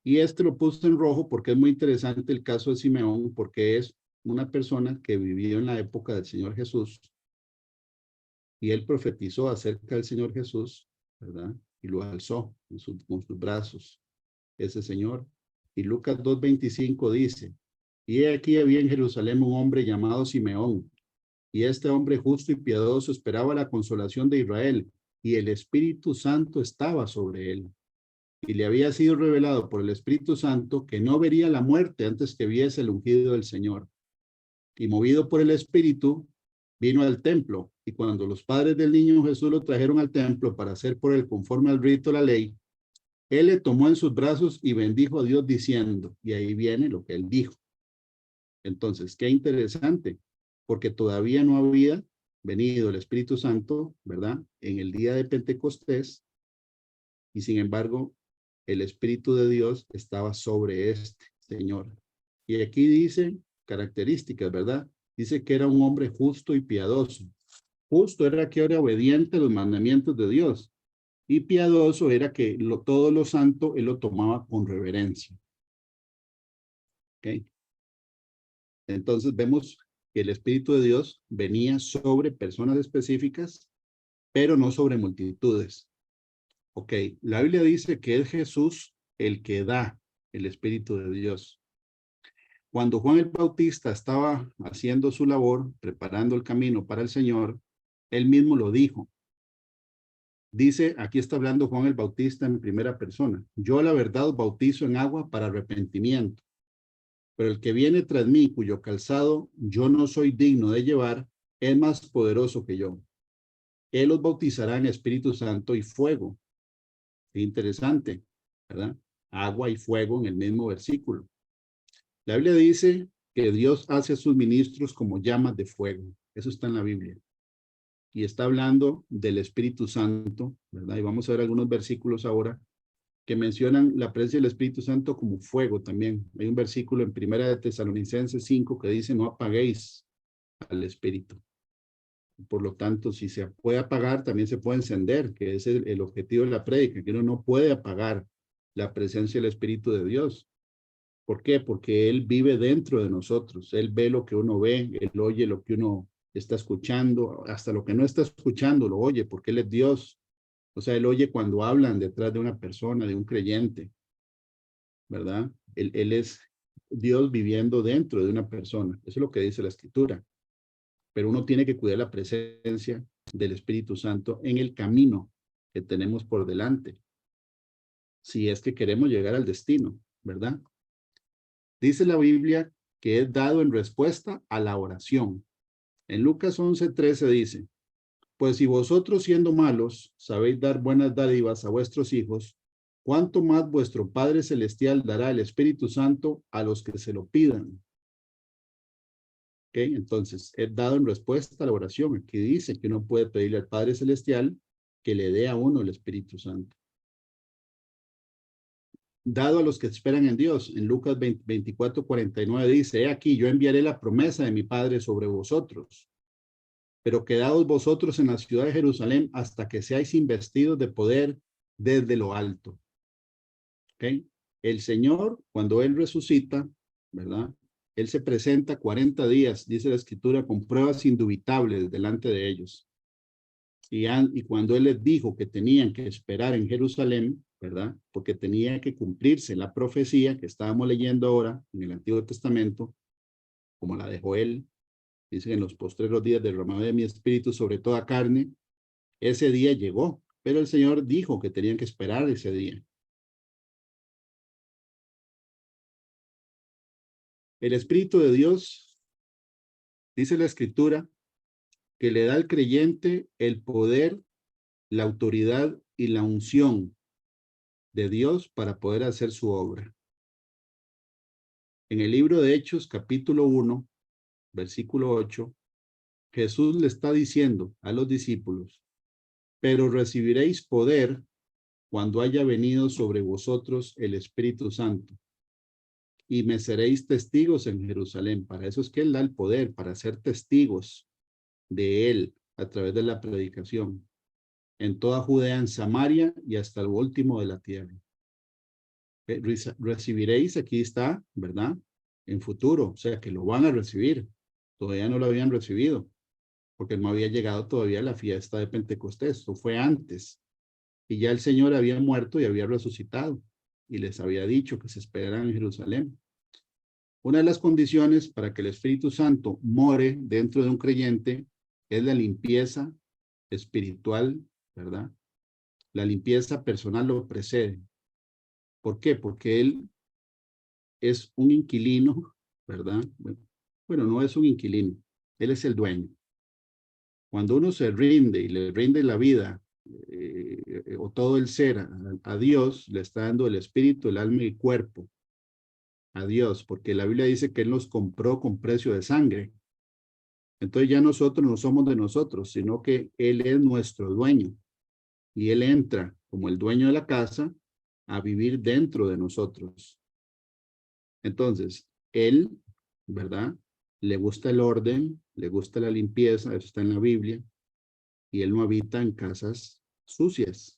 Y este lo puse en rojo porque es muy interesante el caso de Simeón, porque es una persona que vivió en la época del Señor Jesús y él profetizó acerca del Señor Jesús, ¿verdad? Y lo alzó con sus brazos, ese Señor. Y Lucas 2:25 dice, y aquí había en Jerusalén un hombre llamado Simeón, y este hombre justo y piadoso esperaba la consolación de Israel, y el Espíritu Santo estaba sobre él. Y le había sido revelado por el Espíritu Santo que no vería la muerte antes que viese el ungido del Señor. Y movido por el Espíritu, vino al templo. Y cuando los padres del niño Jesús lo trajeron al templo para hacer por él conforme al rito de la ley, él le tomó en sus brazos y bendijo a Dios diciendo, y ahí viene lo que él dijo. Entonces, qué interesante, porque todavía no había venido el Espíritu Santo, ¿verdad? En el día de Pentecostés, y sin embargo, el Espíritu de Dios estaba sobre este Señor. Y aquí dice características, ¿verdad? Dice que era un hombre justo y piadoso. Justo era que era obediente a los mandamientos de Dios. Y piadoso era que todo lo santo él lo tomaba con reverencia. ¿Ok? Entonces vemos que el Espíritu de Dios venía sobre personas específicas, pero no sobre multitudes. Ok, la Biblia dice que es Jesús el que da el Espíritu de Dios. Cuando Juan el Bautista estaba haciendo su labor, preparando el camino para el Señor, él mismo lo dijo. Dice, aquí está hablando Juan el Bautista en primera persona. Yo la verdad os bautizo en agua para arrepentimiento, pero el que viene tras mí, cuyo calzado yo no soy digno de llevar, es más poderoso que yo. Él os bautizará en Espíritu Santo y fuego. Interesante, ¿verdad? Agua y fuego en el mismo versículo. La Biblia dice que Dios hace a sus ministros como llamas de fuego. Eso está en la Biblia. Y está hablando del Espíritu Santo, ¿verdad? Y vamos a ver algunos versículos ahora que mencionan la presencia del Espíritu Santo como fuego también. Hay un versículo en Primera de Tesalonicenses 5 que dice, no apaguéis al Espíritu. Por lo tanto, si se puede apagar, también se puede encender, que es el objetivo de la prédica, que uno no puede apagar la presencia del Espíritu de Dios. ¿Por qué? Porque Él vive dentro de nosotros. Él ve lo que uno ve, Él oye lo que uno está escuchando, hasta lo que no está escuchando lo oye, porque Él es Dios. O sea, Él oye cuando hablan detrás de una persona, de un creyente, ¿verdad? Él es Dios viviendo dentro de una persona. Eso es lo que dice la Escritura. Pero uno tiene que cuidar la presencia del Espíritu Santo en el camino que tenemos por delante, si es que queremos llegar al destino, ¿verdad? Dice la Biblia que es dado en respuesta a la oración. En Lucas 11:13 dice, pues si vosotros siendo malos sabéis dar buenas dádivas a vuestros hijos, ¿cuánto más vuestro Padre Celestial dará el Espíritu Santo a los que se lo pidan? ¿Ok? Entonces, es dado en respuesta a la oración. Aquí dice que uno puede pedirle al Padre Celestial que le dé a uno el Espíritu Santo. Dado a los que esperan en Dios. En Lucas 24:49 dice, he aquí, yo enviaré la promesa de mi Padre sobre vosotros, pero quedaos vosotros en la ciudad de Jerusalén hasta que seáis investidos de poder desde lo alto. ¿Ok? El Señor, cuando Él resucita, ¿verdad? Él se presenta 40 días, dice la Escritura, con pruebas indubitables delante de ellos. Y cuando Él les dijo que tenían que esperar en Jerusalén, ¿verdad? Porque tenía que cumplirse la profecía que estábamos leyendo ahora en el Antiguo Testamento, como la de Joel, dice que en los postreros días derramaré mi espíritu sobre toda carne. Ese día llegó, pero el Señor dijo que tenían que esperar ese día. El Espíritu de Dios, dice la Escritura, que le da al creyente el poder, la autoridad y la unción de Dios para poder hacer su obra. En el libro de Hechos, capítulo 1, versículo 8, Jesús le está diciendo a los discípulos, pero recibiréis poder cuando haya venido sobre vosotros el Espíritu Santo, y me seréis testigos en Jerusalén. Para eso es que Él da el poder, para ser testigos de Él a través de la predicación, en toda Judea, en Samaria y hasta el último de la tierra. Recibiréis, aquí está, ¿verdad? En futuro, o sea que lo van a recibir. Todavía no lo habían recibido, porque no había llegado todavía la fiesta de Pentecostés. Eso fue antes. Y ya el Señor había muerto y había resucitado. Y les había dicho que se esperaran en Jerusalén. Una de las condiciones para que el Espíritu Santo more dentro de un creyente es la limpieza espiritual, ¿verdad? La limpieza personal lo precede. ¿Por qué? Porque él es un inquilino, ¿verdad? Bueno, no es un inquilino, él es el dueño. Cuando uno se rinde y le rinde la vida o todo el ser a Dios, le está dando el espíritu, el alma y el cuerpo a Dios, porque la Biblia dice que Él nos compró con precio de sangre. Entonces ya nosotros no somos de nosotros, sino que Él es nuestro dueño y Él entra como el dueño de la casa a vivir dentro de nosotros. Entonces, Él, ¿verdad? Le gusta el orden, le gusta la limpieza, eso está en la Biblia, y Él no habita en casas sucias.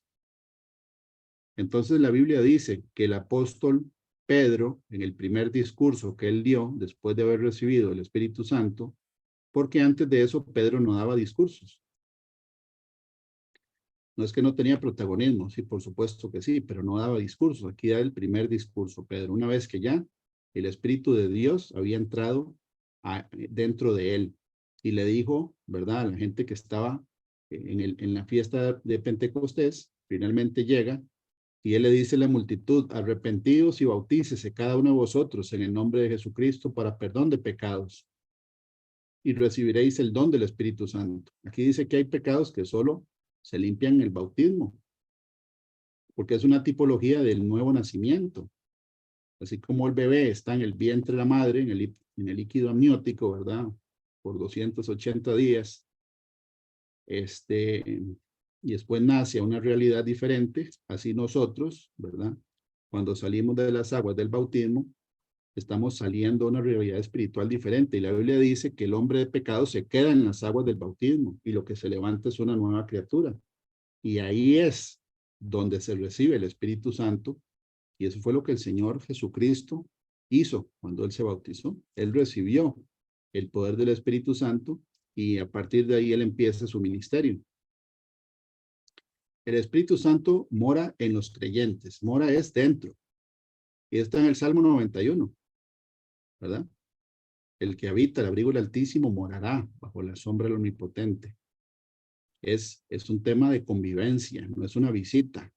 Entonces la Biblia dice que el apóstol Pedro, en el primer discurso que él dio, después de haber recibido el Espíritu Santo, porque antes de eso Pedro no daba discursos. No es que no tenía protagonismo, sí, por supuesto que sí, pero no daba discursos. Aquí da el primer discurso, Pedro, una vez que ya el Espíritu de Dios había entrado dentro de él y le dijo, ¿verdad? A la gente que estaba en la fiesta de Pentecostés, finalmente llega y él le dice a la multitud, arrepentidos y bautícese cada uno de vosotros en el nombre de Jesucristo para perdón de pecados y recibiréis el don del Espíritu Santo. Aquí dice que hay pecados que solo se limpian en el bautismo, porque es una tipología del nuevo nacimiento. Así como el bebé está en el vientre de la madre, en el líquido amniótico, ¿verdad? Por 280 días, y después nace a una realidad diferente, así nosotros, ¿verdad? Cuando salimos de las aguas del bautismo, estamos saliendo a una realidad espiritual diferente. Y la Biblia dice que el hombre de pecado se queda en las aguas del bautismo y lo que se levanta es una nueva criatura. Y ahí es donde se recibe el Espíritu Santo. Y eso fue lo que el Señor Jesucristo hizo cuando Él se bautizó. Él recibió el poder del Espíritu Santo y a partir de ahí Él empieza su ministerio. El Espíritu Santo mora en los creyentes, mora es dentro. Y está en el Salmo 91, ¿verdad? El que habita el abrigo del Altísimo morará bajo la sombra del Omnipotente. Es un tema de convivencia, no es una visita.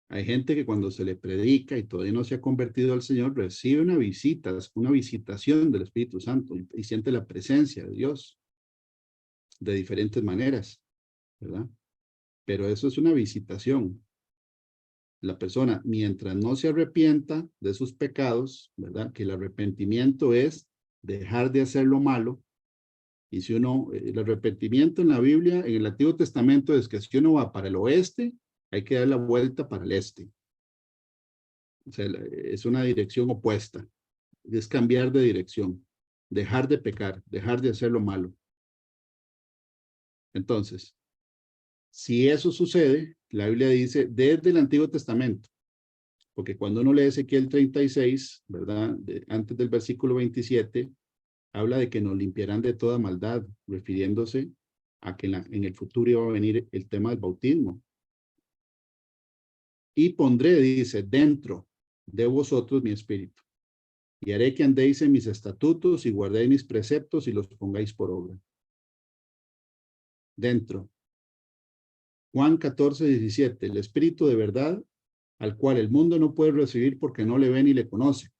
Hay gente que cuando se le predica y todavía no se ha convertido al Señor, recibe una visita, una visitación del Espíritu Santo y siente la presencia de Dios de diferentes maneras, ¿verdad? Pero eso es una visitación. La persona, mientras no se arrepienta de sus pecados, ¿verdad? Que el arrepentimiento es dejar de hacer lo malo. Y si uno, el arrepentimiento en la Biblia, en el Antiguo Testamento, es que si uno va para el oeste, hay que dar la vuelta para el este. O sea, es una dirección opuesta. Es cambiar de dirección, dejar de pecar, dejar de hacer lo malo. Entonces, si eso sucede, la Biblia dice desde el Antiguo Testamento, porque cuando uno lee Ezequiel 36, ¿verdad? Antes del versículo 27, habla de que nos limpiarán de toda maldad, refiriéndose a que en el futuro iba a venir el tema del bautismo. Y pondré, dice, dentro de vosotros mi espíritu. Y haré que andéis en mis estatutos y guardéis mis preceptos y los pongáis por obra. Dentro. Juan 14:17. El espíritu de verdad, al cual el mundo no puede recibir porque no le ve ni le conoce.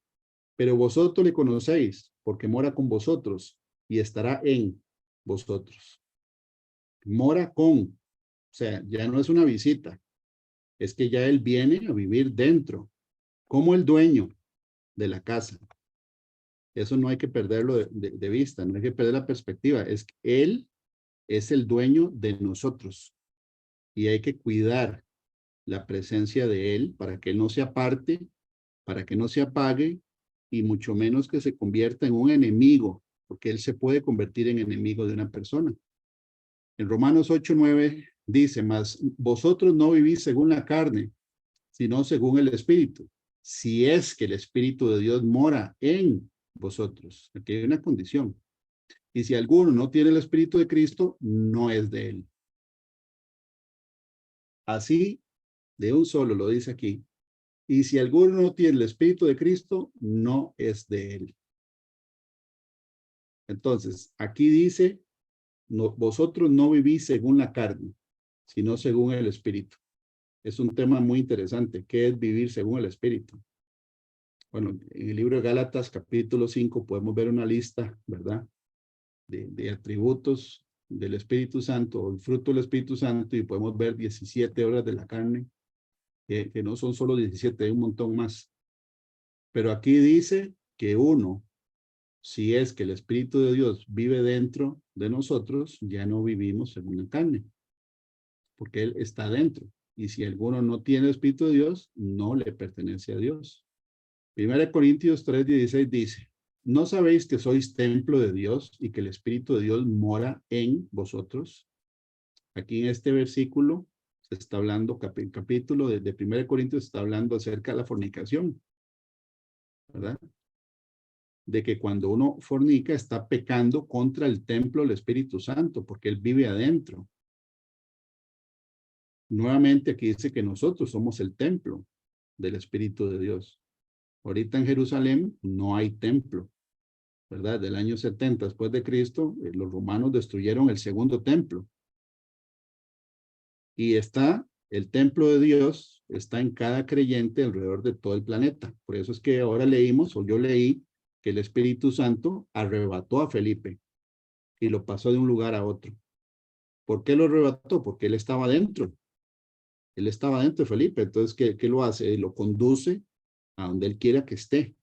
Pero vosotros le conocéis porque mora con vosotros y estará en vosotros. Mora con, o sea, ya no es una visita, es que ya él viene a vivir dentro, como el dueño de la casa. Eso no hay que perderlo de vista, no hay que perder la perspectiva. Es que él es el dueño de nosotros y hay que cuidar la presencia de él para que él no se aparte, para que no se apague y mucho menos que se convierta en un enemigo, porque él se puede convertir en enemigo de una persona. En Romanos 8:9 dice, mas vosotros no vivís según la carne, sino según el Espíritu. Si es que el Espíritu de Dios mora en vosotros. Aquí hay una condición. Y si alguno no tiene el Espíritu de Cristo, no es de él. Así, de un solo, lo dice aquí, Y si alguno no tiene el Espíritu de Cristo, no es de él. Entonces, aquí dice, no, vosotros no vivís según la carne, sino según el Espíritu. Es un tema muy interesante. ¿Qué es vivir según el Espíritu? Bueno, en el libro de Gálatas, capítulo 5, podemos ver una lista, ¿verdad? De atributos del Espíritu Santo, o el fruto del Espíritu Santo, y podemos ver 17 obras de la carne, que no son solo 17, hay un montón más. Pero aquí dice que uno, si es que el Espíritu de Dios vive dentro de nosotros, ya no vivimos según la carne, porque Él está dentro. Y si alguno no tiene el Espíritu de Dios, no le pertenece a Dios. 1 Corintios 3:16 dice, ¿no sabéis que sois templo de Dios y que el Espíritu de Dios mora en vosotros? Aquí en este versículo se está hablando, capítulo de 1 Corintios está hablando acerca de la fornicación, ¿verdad? De que cuando uno fornica está pecando contra el templo del Espíritu Santo, porque Él vive adentro. Nuevamente aquí dice que nosotros somos el templo del Espíritu de Dios. Ahorita en Jerusalén no hay templo, ¿verdad? Del año 70 después de Cristo, los romanos destruyeron el segundo templo. Y está, el templo de Dios está en cada creyente alrededor de todo el planeta. Por eso es que ahora leímos, o yo leí, que el Espíritu Santo arrebató a Felipe y lo pasó de un lugar a otro. ¿Por qué lo arrebató? Porque él estaba dentro. Él estaba dentro de Felipe. Entonces, ¿qué lo hace? Lo conduce a donde él quiera que esté,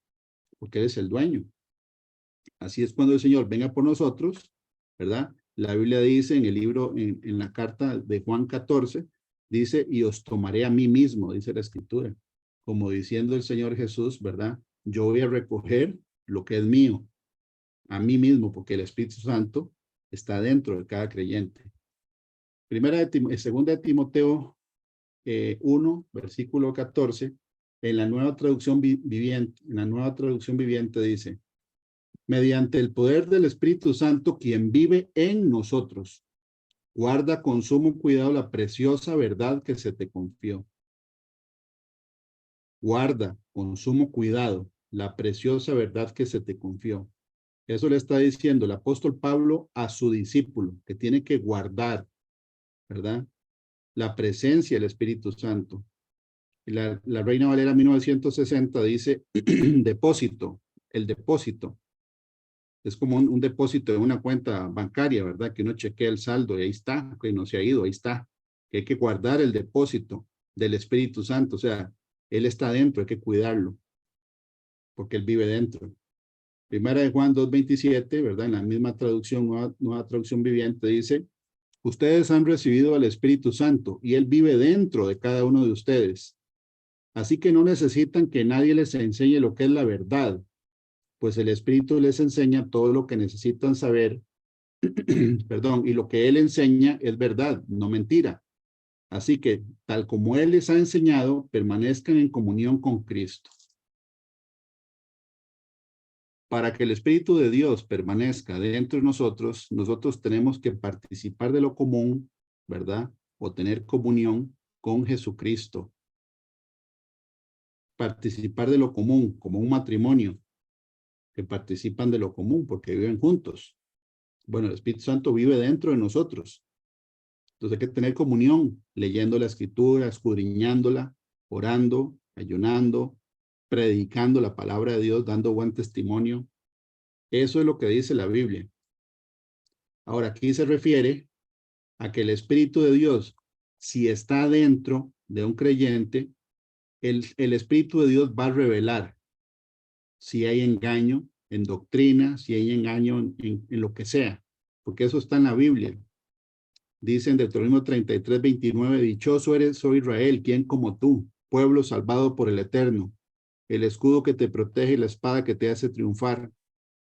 porque él es el dueño. Así es cuando el Señor venga por nosotros, ¿verdad? La Biblia dice en el libro, en la carta de Juan 14, dice, y os tomaré a mí mismo, dice la Escritura, como diciendo el Señor Jesús, ¿verdad? Yo voy a recoger lo que es mío, a mí mismo, porque el Espíritu Santo está dentro de cada creyente. Segunda de Timoteo 1, versículo 14, en la nueva traducción viviente dice, mediante el poder del Espíritu Santo, quien vive en nosotros, guarda con sumo cuidado la preciosa verdad que se te confió. Guarda con sumo cuidado la preciosa verdad que se te confió. Eso le está diciendo el apóstol Pablo a su discípulo, que tiene que guardar, ¿verdad? La presencia del Espíritu Santo. La Reina Valera 1960 dice depósito, el depósito. Es como un depósito de una cuenta bancaria, ¿verdad? Que uno chequea el saldo y ahí está, que no se ha ido, ahí está. Que hay que guardar el depósito del Espíritu Santo, o sea, Él está dentro, hay que cuidarlo, porque Él vive dentro. Primera de Juan 2:27, ¿verdad? En la misma traducción, nueva traducción viviente, dice, ustedes han recibido al Espíritu Santo y Él vive dentro de cada uno de ustedes. Así que no necesitan que nadie les enseñe lo que es la verdad, pues el Espíritu les enseña todo lo que necesitan saber, perdón, y lo que Él enseña es verdad, no mentira. Así que, tal como Él les ha enseñado, permanezcan en comunión con Cristo. Para que el Espíritu de Dios permanezca dentro de nosotros, nosotros tenemos que participar de lo común, ¿verdad? O tener comunión con Jesucristo. Participar de lo común, como un matrimonio, que participan de lo común porque viven juntos. Bueno, el Espíritu Santo vive dentro de nosotros. Entonces hay que tener comunión, leyendo la Escritura, escudriñándola, orando, ayunando, predicando la palabra de Dios, dando buen testimonio. Eso es lo que dice la Biblia. Ahora, aquí se refiere a que el Espíritu de Dios, si está dentro de un creyente, el Espíritu de Dios va a revelar si hay engaño en doctrina, si hay engaño en lo que sea, porque eso está en la Biblia. Dice en Deuteronomio 33:29, dichoso eres, oh Israel, quien como tú, pueblo salvado por el Eterno, el escudo que te protege y la espada que te hace triunfar.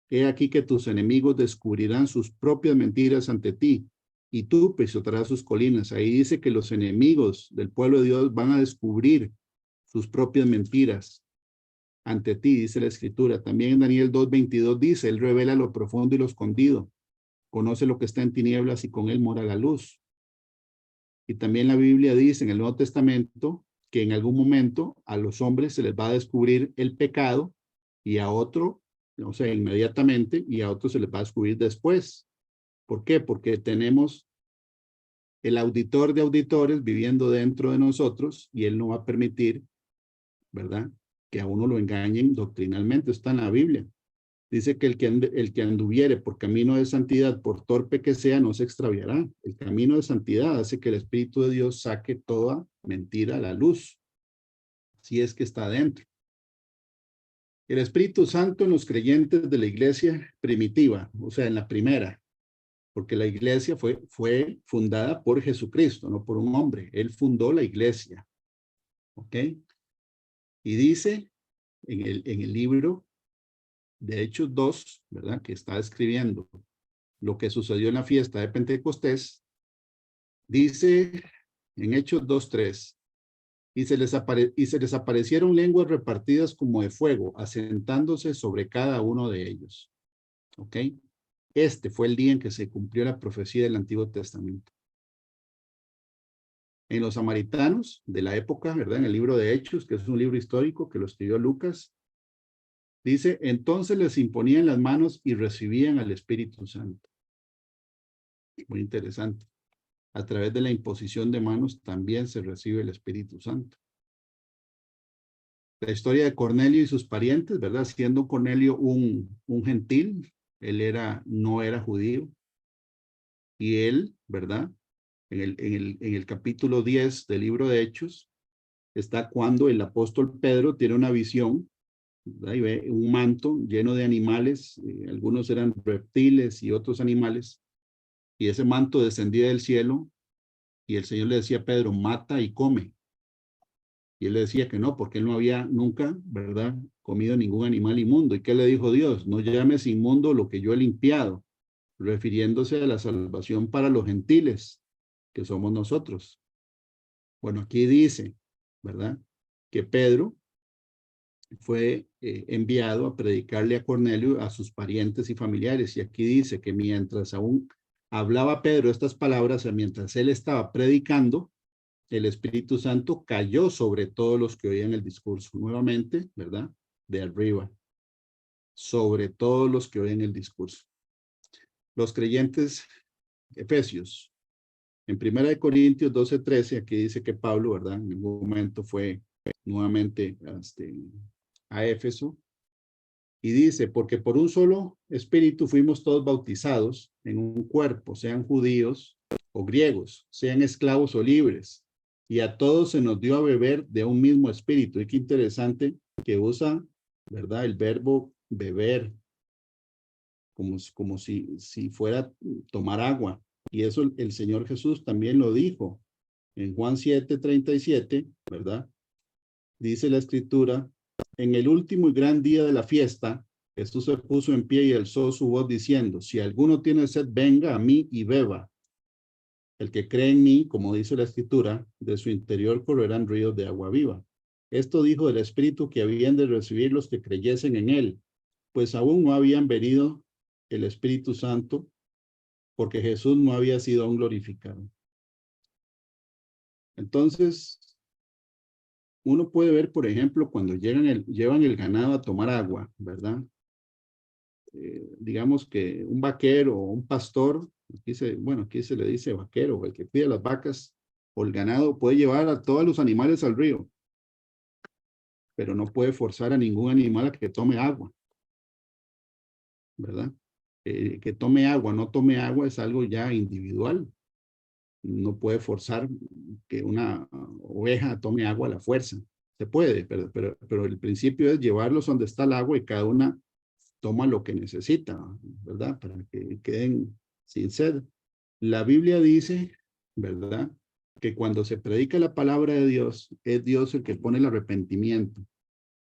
He aquí que tus enemigos descubrirán sus propias mentiras ante ti, y tú pisotearás sus colinas. Ahí dice que los enemigos del pueblo de Dios van a descubrir sus propias mentiras ante ti, dice la Escritura. También en Daniel 2:22 dice, Él revela lo profundo y lo escondido, conoce lo que está en tinieblas y con Él mora la luz. Y también la Biblia dice en el Nuevo Testamento que en algún momento a los hombres se les va a descubrir el pecado y a otro, o sea, inmediatamente, y a otro se les va a descubrir después. ¿Por qué? Porque tenemos el auditor de auditores viviendo dentro de nosotros y él no va a permitir, ¿verdad?, que a uno lo engañen doctrinalmente. Está en la Biblia. Dice que el que anduviere por camino de santidad, por torpe que sea, no se extraviará. El camino de santidad hace que el Espíritu de Dios saque toda mentira a la luz, si es que está dentro. El Espíritu Santo en los creyentes de la iglesia primitiva, o sea, en la primera, porque la iglesia fue fundada por Jesucristo, no por un hombre. Él fundó la iglesia, ¿ok? Y dice en el libro de Hechos 2, ¿verdad?, que está escribiendo lo que sucedió en la fiesta de Pentecostés, dice en Hechos 2:3, y se les aparecieron lenguas repartidas como de fuego, asentándose sobre cada uno de ellos. ¿Ok? Este fue el día en que se cumplió la profecía del Antiguo Testamento. En los samaritanos de la época, ¿verdad?, en el libro de Hechos, que es un libro histórico que lo escribió Lucas, dice, entonces les imponían las manos y recibían al Espíritu Santo. Muy interesante. A través de la imposición de manos también se recibe el Espíritu Santo. La historia de Cornelio y sus parientes, ¿verdad? Siendo Cornelio un gentil, él no era judío. Y él, ¿verdad?, en el capítulo 10 del libro de Hechos, está cuando el apóstol Pedro tiene una visión, ¿verdad?, y ve un manto lleno de animales, algunos eran reptiles y otros animales, y ese manto descendía del cielo, y el Señor le decía a Pedro, mata y come. Y él le decía que no, porque él no había nunca, ¿verdad?, comido ningún animal inmundo. ¿Y qué le dijo Dios? No llames inmundo lo que yo he limpiado, refiriéndose a la salvación para los gentiles, que somos nosotros. Bueno, aquí dice, ¿verdad?, que Pedro fue enviado a predicarle a Cornelio, a sus parientes y familiares. Y aquí dice que mientras aún hablaba Pedro estas palabras, mientras él estaba predicando, el Espíritu Santo cayó sobre todos los que oían el discurso. Nuevamente, ¿verdad?, de arriba. Sobre todos los que oían el discurso. Los creyentes efesios. En 1 Corintios 12:13, aquí dice que Pablo, ¿verdad?, en algún momento fue nuevamente a Éfeso. Y dice, porque por un solo espíritu fuimos todos bautizados en un cuerpo, sean judíos o griegos, sean esclavos o libres. Y a todos se nos dio a beber de un mismo espíritu. Y qué interesante que usa, ¿verdad?, el verbo beber, como si fuera tomar agua. Y eso el Señor Jesús también lo dijo. En Juan 7:37, ¿verdad? Dice la escritura, en el último y gran día de la fiesta, Jesús se puso en pie y alzó su voz diciendo, si alguno tiene sed, venga a mí y beba. El que cree en mí, como dice la escritura, de su interior correrán ríos de agua viva. Esto dijo del Espíritu que habían de recibir los que creyesen en él, pues aún no habían venido el Espíritu Santo, porque Jesús no había sido aún glorificado. Entonces, uno puede ver, por ejemplo, cuando llevan el ganado a tomar agua, ¿verdad? Digamos que un vaquero o un pastor, aquí se le dice vaquero, el que cuida las vacas o el ganado, puede llevar a todos los animales al río, pero no puede forzar a ningún animal a que tome agua, ¿verdad? Que tome agua, no tome agua es algo ya individual. No puede forzar que una oveja tome agua a la fuerza. Se puede, pero el principio es llevarlos donde está el agua y cada una toma lo que necesita, ¿verdad? Para que queden sin sed. La Biblia dice, ¿verdad?, que cuando se predica la palabra de Dios, es Dios el que pone el arrepentimiento.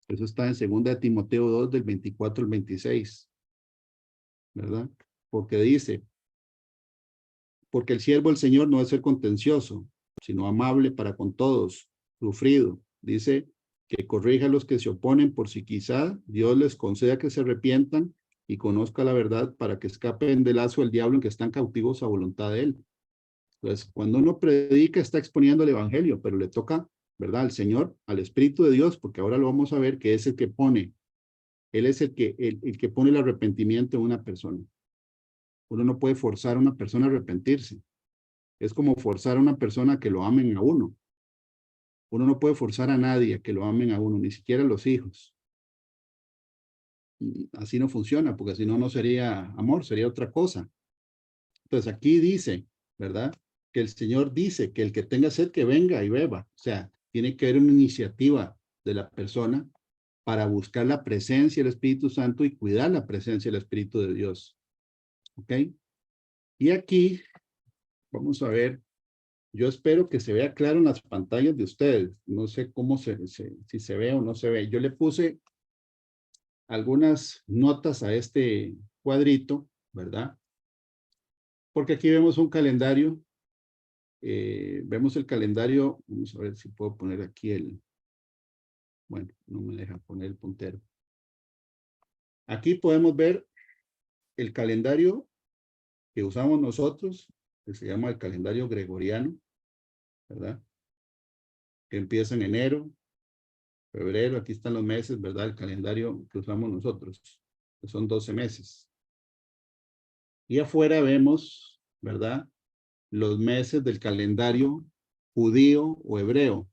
Eso está en 2 Timoteo 2, del 24 al 26, ¿verdad? Porque dice, porque el siervo del Señor no es ser contencioso, sino amable para con todos, sufrido. Dice que corrija a los que se oponen por si quizá Dios les conceda que se arrepientan y conozca la verdad para que escapen del lazo del diablo en que están cautivos a voluntad de él. Pues cuando uno predica está exponiendo el evangelio, pero le toca ¿verdad? Al Señor, al Espíritu de Dios, porque ahora lo vamos a ver que es el que pone, Él es el que pone el arrepentimiento en una persona. Uno no puede forzar a una persona a arrepentirse. Es como forzar a una persona a que lo amen a uno. Uno no puede forzar a nadie a que lo amen a uno, ni siquiera a los hijos. Así no funciona, porque si no, no sería amor, sería otra cosa. Entonces aquí dice, ¿verdad? Que el Señor dice que el que tenga sed que venga y beba. O sea, tiene que haber una iniciativa de la persona para buscar la presencia del Espíritu Santo y cuidar la presencia del Espíritu de Dios. ¿Ok? Y aquí vamos a ver, yo espero que se vea claro en las pantallas de ustedes. No sé cómo si se ve o no se ve. Yo le puse algunas notas a este cuadrito, ¿verdad? Porque aquí vemos un calendario. Vemos el calendario. Vamos a ver si puedo poner aquí bueno, no me deja poner el puntero. Aquí podemos ver el calendario que usamos nosotros, que se llama el calendario gregoriano, ¿verdad? Que empieza en enero, febrero, aquí están los meses, ¿verdad? El calendario que usamos nosotros, que son 12 meses. Y afuera vemos, ¿verdad? Los meses del calendario judío o hebreo.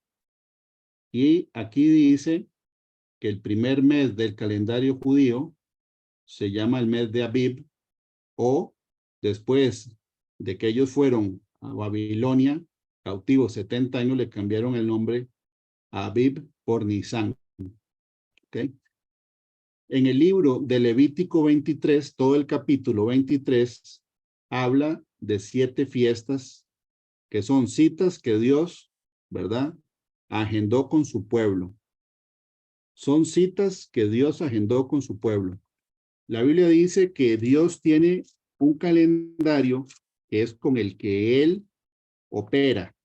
Y aquí dice que el primer mes del calendario judío se llama el mes de Abib, o después de que ellos fueron a Babilonia, cautivos 70 años, le cambiaron el nombre a Abib por Nisán. ¿Okay? En el libro de Levítico 23, todo el capítulo 23 habla de 7 fiestas que son citas que Dios, ¿verdad? Agendó con su pueblo. Son citas que Dios agendó con su pueblo. La Biblia dice que Dios tiene un calendario que es con el que Él opera.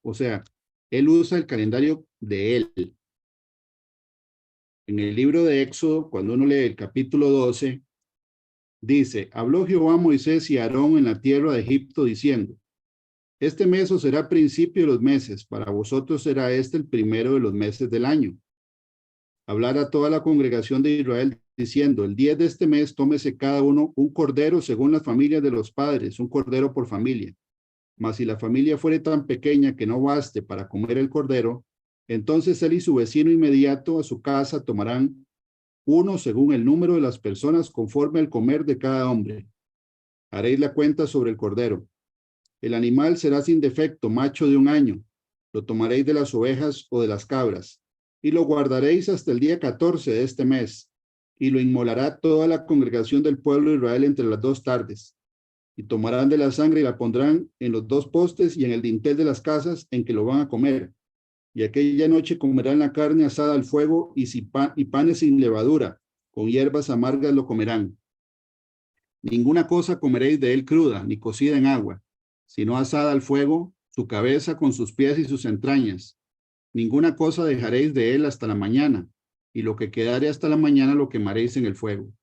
O sea, Él usa el calendario de Él. En el libro de Éxodo, cuando uno lee el capítulo 12, dice, habló Jehová a Moisés y a Aarón en la tierra de Egipto diciendo, este mes os será principio de los meses, para vosotros será este el primero de los meses del año. Hablar a toda la congregación de Israel diciendo, el 10 de este mes tómese cada uno un cordero según las familias de los padres, un cordero por familia. Mas si la familia fuere tan pequeña que no baste para comer el cordero, entonces él y su vecino inmediato a su casa tomarán uno según el número de las personas conforme al comer de cada hombre. Haréis la cuenta sobre el cordero. El animal será sin defecto, macho de 1 año. Lo tomaréis de las ovejas o de las cabras, y lo guardaréis hasta el día 14 de este mes, y lo inmolará toda la congregación del pueblo de Israel entre las 2 tardes. Y tomarán de la sangre y la pondrán en los 2 postes y en el dintel de las casas en que lo van a comer. Y aquella noche comerán la carne asada al fuego y panes sin levadura, con hierbas amargas lo comerán. Ninguna cosa comeréis de él cruda, ni cocida en agua, sino asada al fuego, su cabeza con sus pies y sus entrañas. Ninguna cosa dejaréis de él hasta la mañana, y lo que quedare hasta la mañana lo quemaréis en el fuego.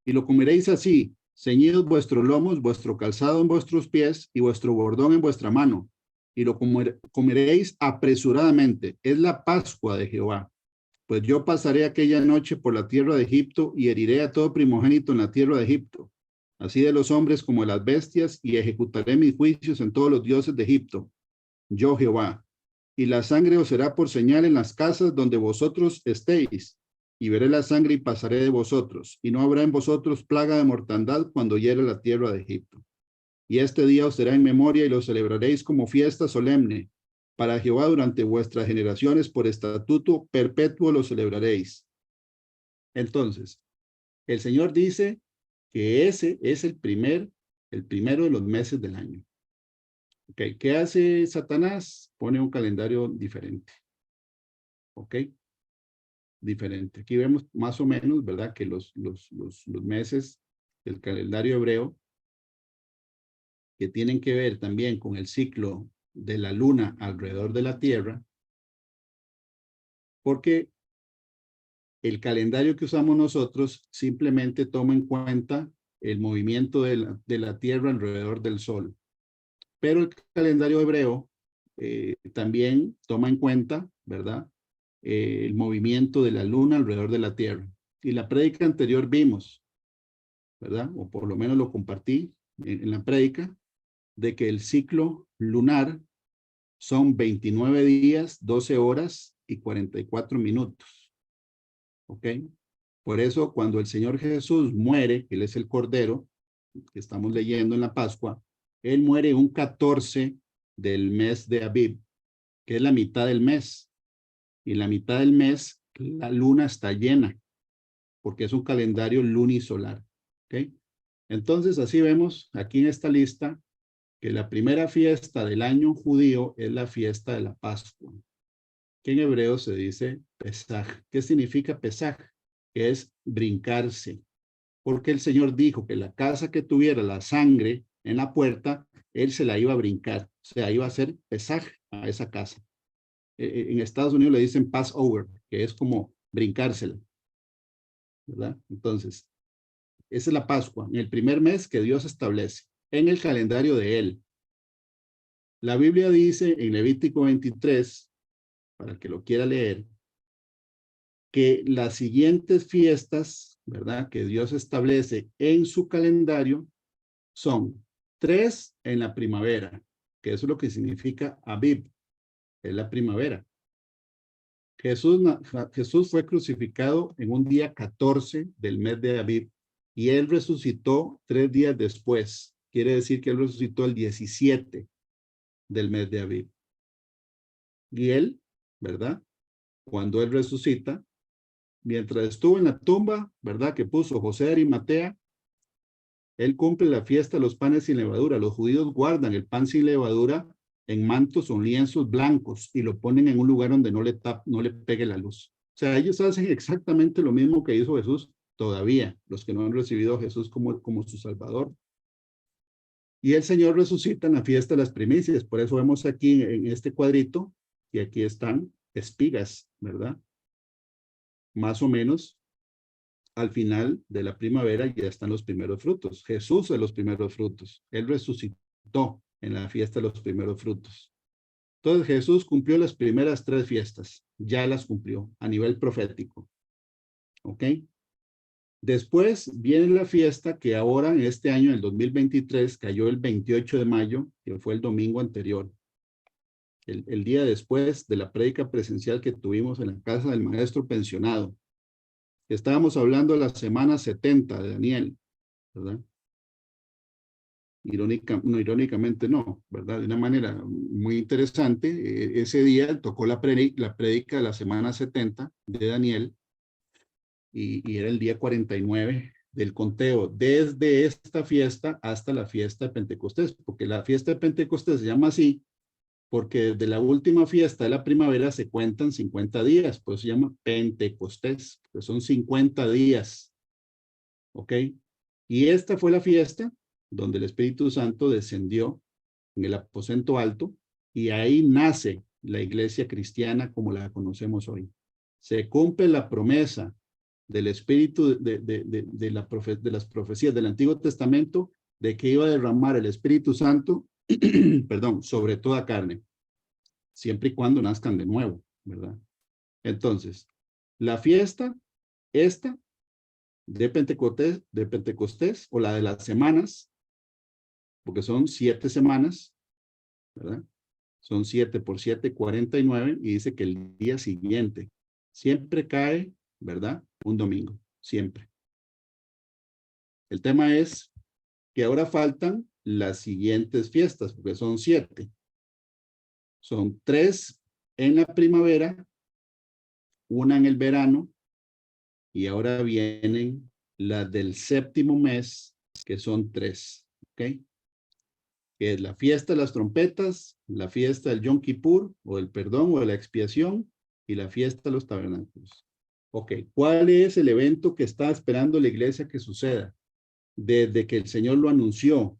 Y lo comeréis así, ceñidos vuestros lomos, vuestro calzado en vuestros pies y vuestro bordón en vuestra mano, y lo comeréis apresuradamente. Es la Pascua de Jehová. Pues yo pasaré aquella noche por la tierra de Egipto y heriré a todo primogénito en la tierra de Egipto, así de los hombres como de las bestias, y ejecutaré mis juicios en todos los dioses de Egipto. Yo Jehová. Y la sangre os será por señal en las casas donde vosotros estéis, y veré la sangre y pasaré de vosotros, y no habrá en vosotros plaga de mortandad cuando hiere la tierra de Egipto. Y este día os será en memoria y lo celebraréis como fiesta solemne. Para Jehová durante vuestras generaciones por estatuto perpetuo lo celebraréis. Entonces, el Señor dice que ese es el primero de los meses del año. Okay. ¿Qué hace Satanás? Pone un calendario diferente. ¿Ok? Diferente. Aquí vemos más o menos, ¿verdad? Que los meses del calendario hebreo que tienen que ver también con el ciclo de la luna alrededor de la Tierra, porque el calendario que usamos nosotros simplemente toma en cuenta el movimiento de la Tierra alrededor del Sol. Pero el calendario hebreo también toma en cuenta, ¿verdad? El movimiento de la luna alrededor de la Tierra. Y la prédica anterior vimos, ¿verdad? O por lo menos lo compartí en la prédica, de que el ciclo lunar son 29 días, 12 horas y 44 minutos. ¿Ok? Por eso, cuando el Señor Jesús muere, Él es el Cordero, que estamos leyendo en la Pascua, Él muere un 14 del mes de Abib, que es la mitad del mes. Y la mitad del mes, la luna está llena, porque es un calendario lunisolar. ¿Ok? Entonces, así vemos aquí en esta lista que la primera fiesta del año judío es la fiesta de la Pascua, que en hebreo se dice Pesaj. ¿Qué significa Pesaj? Que es brincarse, porque el Señor dijo que la casa que tuviera la sangre en la puerta, Él se la iba a brincar, o sea, iba a hacer Pesaj a esa casa. En Estados Unidos le dicen Passover, que es como brincársela, ¿verdad? Entonces, esa es la Pascua, en el primer mes que Dios establece, en el calendario de Él. La Biblia dice en Levítico 23, para el que lo quiera leer, que las siguientes fiestas, ¿verdad? Que Dios establece en su calendario son 3 en la primavera, que eso es lo que significa Abib, es la primavera. Jesús fue crucificado en un día 14 del mes de Abib y él resucitó 3 días después. Quiere decir que él resucitó el 17 del mes de Abib. Y él, ¿verdad? Cuando él resucita, mientras estuvo en la tumba, ¿verdad? Que puso José de Arimatea, él cumple la fiesta de los panes sin levadura. Los judíos guardan el pan sin levadura en mantos o lienzos blancos y lo ponen en un lugar donde no le pegue la luz. O sea, ellos hacen exactamente lo mismo que hizo Jesús todavía, los que no han recibido a Jesús como su Salvador. Y el Señor resucita en la fiesta de las primicias. Por eso vemos aquí en este cuadrito, y aquí están espigas, ¿verdad? Más o menos al final de la primavera ya están los primeros frutos. Jesús es los primeros frutos. Él resucitó en la fiesta de los primeros frutos. Entonces Jesús cumplió las primeras 3 fiestas. Ya las cumplió a nivel profético. ¿Ok? Después viene la fiesta que ahora en este año, en el 2023, cayó el 28 de mayo, que fue el domingo anterior. El día después de la prédica presencial que tuvimos en la casa del maestro pensionado. Estábamos hablando de la semana 70 de Daniel, ¿verdad? Irónicamente no, ¿verdad? De una manera muy interesante, ese día tocó la prédica de la semana 70 de Daniel y era el día 49 del conteo, desde esta fiesta hasta la fiesta de Pentecostés, porque la fiesta de Pentecostés se llama así, porque desde la última fiesta de la primavera se cuentan 50 días, pues se llama Pentecostés, que son 50 días, ¿ok? Y esta fue la fiesta donde el Espíritu Santo descendió en el aposento alto y ahí nace la iglesia cristiana como la conocemos hoy. Se cumple la promesa del Espíritu de las profecías del Antiguo Testamento de que iba a derramar el Espíritu Santo, perdón, sobre toda carne, siempre y cuando nazcan de nuevo, ¿verdad? Entonces, la fiesta, esta de Pentecostés o la de las semanas, porque son 7 semanas, ¿verdad? Son 7 por 7, 49, y dice que el día siguiente siempre cae, ¿verdad? Un domingo, siempre. El tema es que ahora faltan las siguientes fiestas, porque son 7. Son 3 en la primavera, una en el verano, y ahora vienen las del séptimo mes, que son 3, ¿ok? Que es la fiesta de las trompetas, la fiesta del Yom Kippur, o del perdón, o de la expiación, y la fiesta de los tabernáculos. Ok, ¿cuál es el evento que está esperando la iglesia que suceda? Desde que el Señor lo anunció,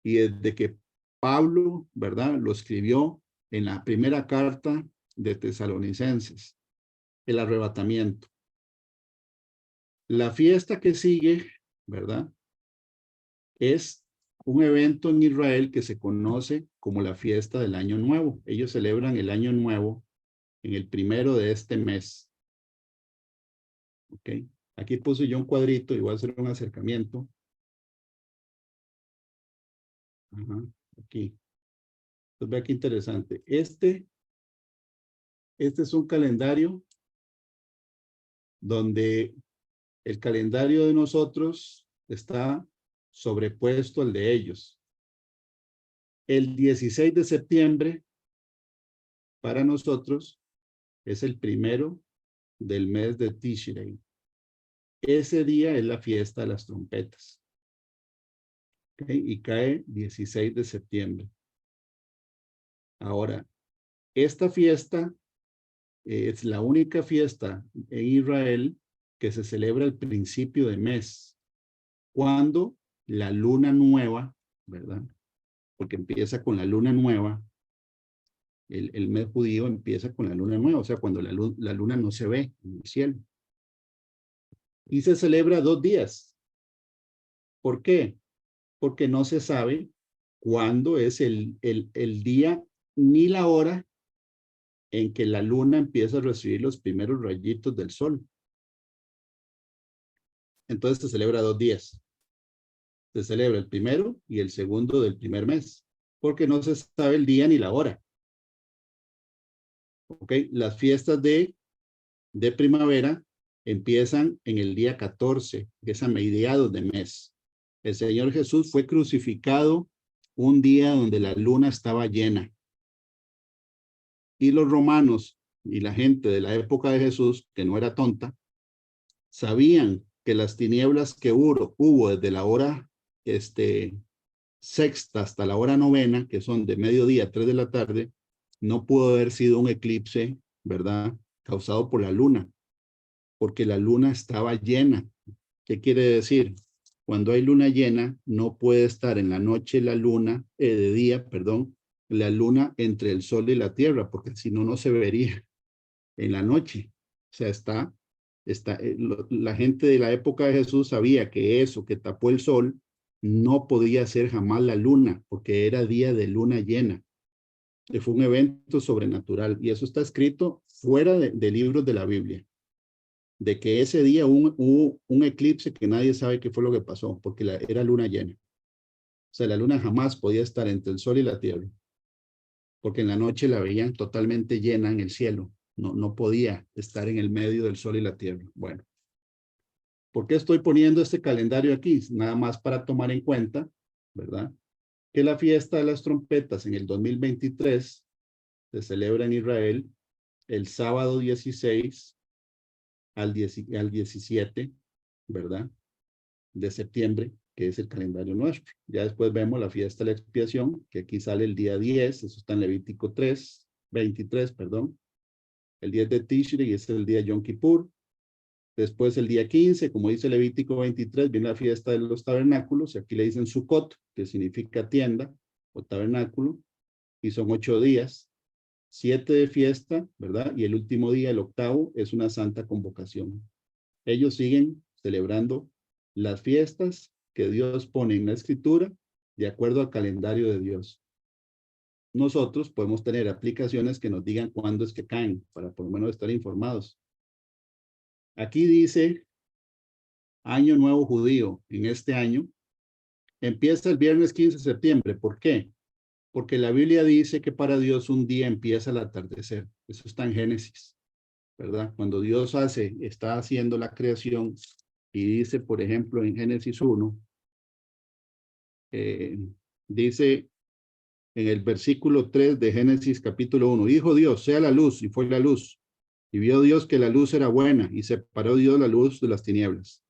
y desde que Pablo, ¿verdad?, lo escribió en la primera carta de Tesalonicenses, el arrebatamiento. La fiesta que sigue, ¿verdad?, es un evento en Israel que se conoce como la fiesta del Año Nuevo. Ellos celebran el Año Nuevo en el 1 de este mes. ¿Ok? Aquí puse yo un cuadrito y voy a hacer un acercamiento. Ajá, aquí. Entonces, vea qué interesante. Este es un calendario donde el calendario de nosotros está sobrepuesto al de ellos. El 16 de septiembre para nosotros es el 1 del mes de Tishrei. Ese día es la fiesta de las trompetas. ¿Okay? Y cae 16 de septiembre. Ahora, esta fiesta es la única fiesta en Israel que se celebra al principio de mes, cuando la luna nueva, ¿verdad? Porque empieza con la luna nueva, el mes judío empieza con la luna nueva, o sea, cuando la luna no se ve en el cielo. Y se celebra 2 días. ¿Por qué? Porque no se sabe cuándo es el día ni la hora en que la luna empieza a recibir los primeros rayitos del sol. Entonces se celebra 2 días. Se celebra el 1 y el 2 del primer mes, porque no se sabe el día ni la hora. ¿Ok? Las fiestas de primavera empiezan en el día 14, que es a mediados de mes. El Señor Jesús fue crucificado un día donde la luna estaba llena. Y los romanos y la gente de la época de Jesús, que no era tonta, sabían que las tinieblas que hubo desde la hora sexta hasta la hora novena, que son de mediodía, 3 de la tarde, no pudo haber sido un eclipse, ¿verdad? Causado por la luna, porque la luna estaba llena. ¿Qué quiere decir? Cuando hay luna llena, no puede estar en la noche la luna, de día, perdón, la luna entre el sol y la tierra, porque si no, no se vería en la noche. O sea, la gente de la época de Jesús sabía que eso que tapó el sol no podía ser jamás la luna, porque era día de luna llena. Fue un evento sobrenatural y eso está escrito fuera de libros de la Biblia, de que ese día hubo un eclipse que nadie sabe qué fue lo que pasó, porque era luna llena. O sea, la luna jamás podía estar entre el sol y la tierra, porque en la noche la veían totalmente llena en el cielo. No podía estar en el medio del sol y la tierra. Bueno, ¿por qué estoy poniendo este calendario aquí? Nada más para tomar en cuenta, ¿verdad? Que la fiesta de las trompetas en el 2023 se celebra en Israel el sábado 16 al 17, ¿verdad? De septiembre, que es el calendario nuestro. Ya después vemos la fiesta de la expiación, que aquí sale el día 10, eso está en Levítico 23, perdón. El 10 de Tishrei es el día de Yom Kippur. Después el día 15, como dice Levítico 23, viene la fiesta de los tabernáculos, y aquí le dicen Sukkot, que significa tienda o tabernáculo, y son 8 días. 7 de fiesta, ¿verdad? Y el último día, el octavo, es una santa convocación. Ellos siguen celebrando las fiestas que Dios pone en la escritura de acuerdo al calendario de Dios. Nosotros podemos tener aplicaciones que nos digan cuándo es que caen, para por lo menos estar informados. Aquí dice Año Nuevo Judío. En este año empieza el viernes 15 de septiembre. ¿Por qué? Porque la Biblia dice que para Dios un día empieza al atardecer. Eso está en Génesis, ¿verdad? Cuando Dios está haciendo la creación y dice, por ejemplo, en Génesis 1, dice en el versículo 3 de Génesis capítulo 1, dijo Dios, sea la luz, y fue la luz. Y vio Dios que la luz era buena, y separó Dios la luz de las tinieblas.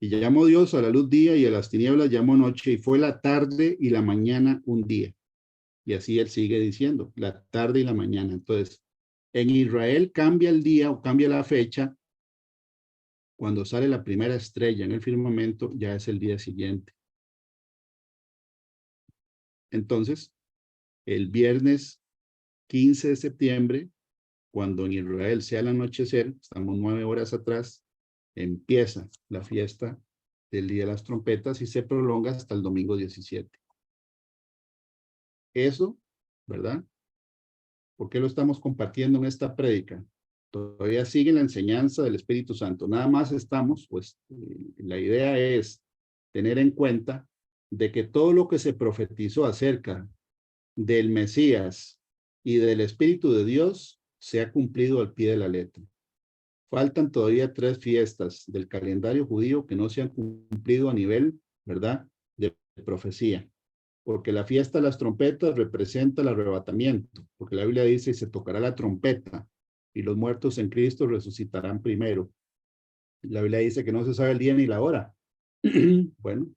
Y llamó Dios a la luz día, y a las tinieblas llamó noche, y fue la tarde y la mañana un día. Y así él sigue diciendo, la tarde y la mañana. Entonces, en Israel cambia el día o cambia la fecha. Cuando sale la primera estrella en el firmamento, ya es el día siguiente. Entonces, el viernes 15 de septiembre, cuando en Israel sea el anochecer, estamos 9 horas atrás, empieza la fiesta del Día de las Trompetas y se prolonga hasta el domingo 17. eso, ¿verdad? ¿Por qué lo estamos compartiendo en esta prédica? Todavía sigue la enseñanza del Espíritu Santo. Nada más estamos, pues, la idea es tener en cuenta de que todo lo que se profetizó acerca del Mesías y del Espíritu de Dios se ha cumplido al pie de la letra. Faltan todavía 3 fiestas del calendario judío que no se han cumplido a nivel, ¿verdad?, de profecía. Porque la fiesta de las trompetas representa el arrebatamiento, porque la Biblia dice, y se tocará la trompeta, y los muertos en Cristo resucitarán primero. La Biblia dice que no se sabe el día ni la hora. Bueno,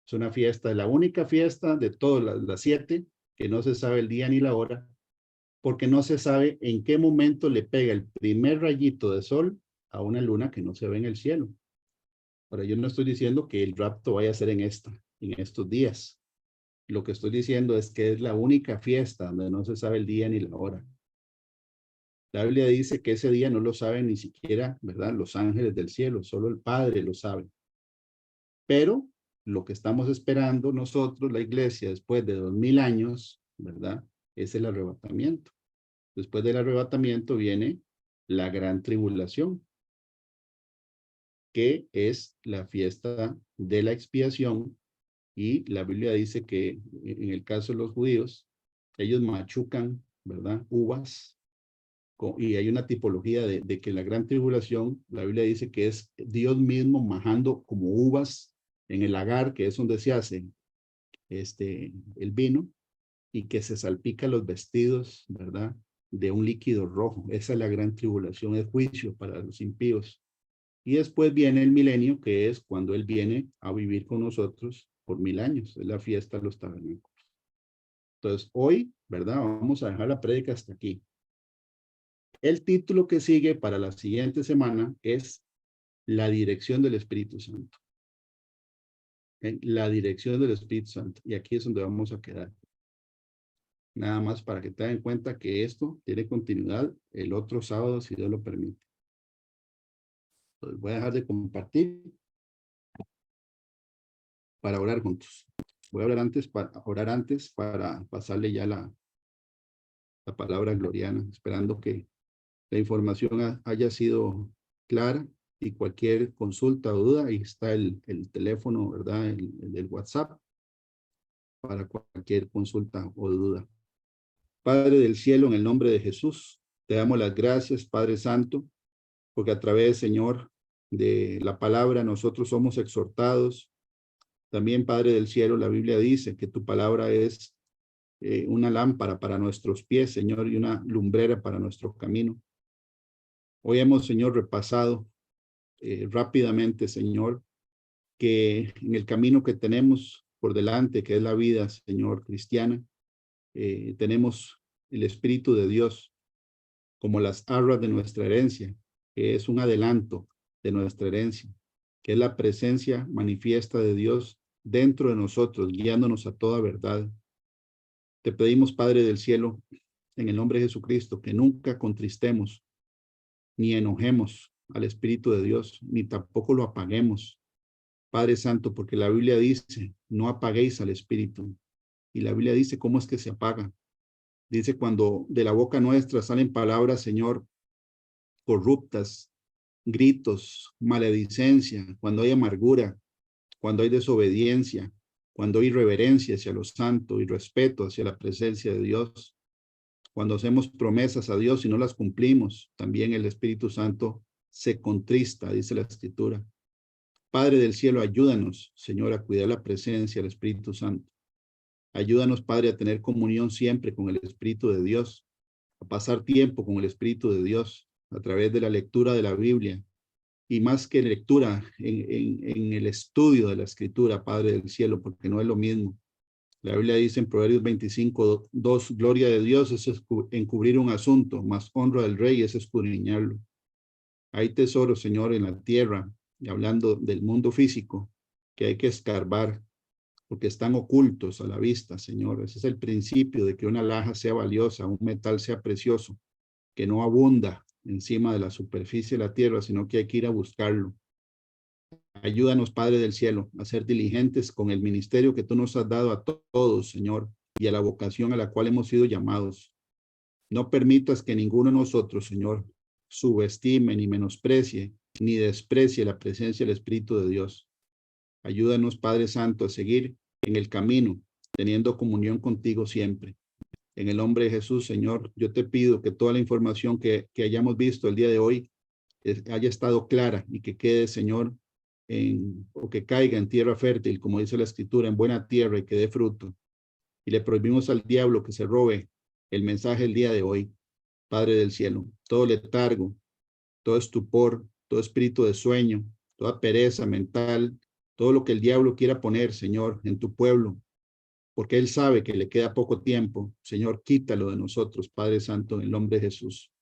es una fiesta, es la única fiesta de todas las 7 que no se sabe el día ni la hora, porque no se sabe en qué momento le pega el primer rayito de sol a una luna que no se ve en el cielo. Ahora, yo no estoy diciendo que el rapto vaya a ser en estos días. Lo que estoy diciendo es que es la única fiesta donde no se sabe el día ni la hora. La Biblia dice que ese día no lo saben ni siquiera, ¿verdad?, los ángeles del cielo, solo el Padre lo sabe. Pero lo que estamos esperando nosotros, la iglesia, después de 2000 años, ¿verdad?, es el arrebatamiento. Después del arrebatamiento viene la gran tribulación, que es la fiesta de la expiación. Y la Biblia dice que en el caso de los judíos, ellos machucan, ¿verdad?, uvas. Y hay una tipología de que la gran tribulación, la Biblia dice que es Dios mismo majando como uvas en el lagar, que es donde se hace el vino, y que se salpica los vestidos, ¿verdad?, de un líquido rojo. Esa es la gran tribulación, es juicio para los impíos. Y después viene el milenio, que es cuando Él viene a vivir con nosotros por 1000 años. Es la fiesta de los tabernáculos. Entonces, hoy, ¿verdad?, vamos a dejar la prédica hasta aquí. El título que sigue para la siguiente semana es la dirección del Espíritu Santo. ¿Okay? La dirección del Espíritu Santo. Y aquí es donde vamos a quedar. Nada más para que tengan en cuenta que esto tiene continuidad el otro sábado, si Dios lo permite. Entonces, voy a dejar de compartir para orar juntos. Voy a orar antes para pasarle ya la palabra a Gloriana, esperando que la información haya sido clara, y cualquier consulta o duda, ahí está el teléfono, ¿verdad?, el WhatsApp, para cualquier consulta o duda. Padre del cielo, en el nombre de Jesús, te damos las gracias, Padre Santo, porque a través, Señor, de la palabra nosotros somos exhortados. También, Padre del cielo, la Biblia dice que tu palabra es una lámpara para nuestros pies, Señor, y una lumbrera para nuestro camino. Hoy hemos, Señor, repasado rápidamente, Señor, que en el camino que tenemos por delante, que es la vida, Señor, cristiana, tenemos el Espíritu de Dios como las arras de nuestra herencia, que es un adelanto de nuestra herencia, que es la presencia manifiesta de Dios dentro de nosotros, guiándonos a toda verdad. Te pedimos, Padre del cielo, en el nombre de Jesucristo, que nunca contristemos ni enojemos al Espíritu de Dios, ni tampoco lo apaguemos, Padre Santo, porque la Biblia dice, no apaguéis al Espíritu. Y la Biblia dice, ¿cómo es que se apaga? Dice, cuando de la boca nuestra salen palabras, Señor, corruptas, gritos, maledicencia, cuando hay amargura, cuando hay desobediencia, cuando hay reverencia hacia lo santo y respeto hacia la presencia de Dios, cuando hacemos promesas a Dios y no las cumplimos, también el Espíritu Santo se contrista, dice la Escritura. Padre del cielo, ayúdanos, Señor, a cuidar la presencia del Espíritu Santo. Ayúdanos, Padre, a tener comunión siempre con el Espíritu de Dios, a pasar tiempo con el Espíritu de Dios a través de la lectura de la Biblia, y más que lectura, en el estudio de la Escritura, Padre del cielo, porque no es lo mismo. La Biblia dice en Proverbios 25:2, gloria de Dios es encubrir un asunto, más honra del rey es escudriñarlo. Hay tesoros, Señor, en la tierra, y hablando del mundo físico, que hay que escarbar, porque están ocultos a la vista, Señor. Ese es el principio de que una alhaja sea valiosa, un metal sea precioso, que no abunda encima de la superficie de la tierra, sino que hay que ir a buscarlo. Ayúdanos, Padre del cielo, a ser diligentes con el ministerio que tú nos has dado a todos, Señor, y a la vocación a la cual hemos sido llamados. No permitas que ninguno de nosotros, Señor, subestime ni menosprecie ni desprecie la presencia del Espíritu de Dios. Ayúdanos, Padre Santo, a seguir en el camino, teniendo comunión contigo siempre. En el nombre de Jesús, Señor, yo te pido que toda la información que hayamos visto el día de hoy haya estado clara y que quede, Señor, o que caiga en tierra fértil, como dice la Escritura, en buena tierra y que dé fruto. Y le prohibimos al diablo que se robe el mensaje el día de hoy, Padre del cielo. Todo letargo, todo estupor, todo espíritu de sueño, toda pereza mental, todo lo que el diablo quiera poner, Señor, en tu pueblo, porque Él sabe que le queda poco tiempo. Señor, quítalo de nosotros, Padre Santo, en el nombre de Jesús.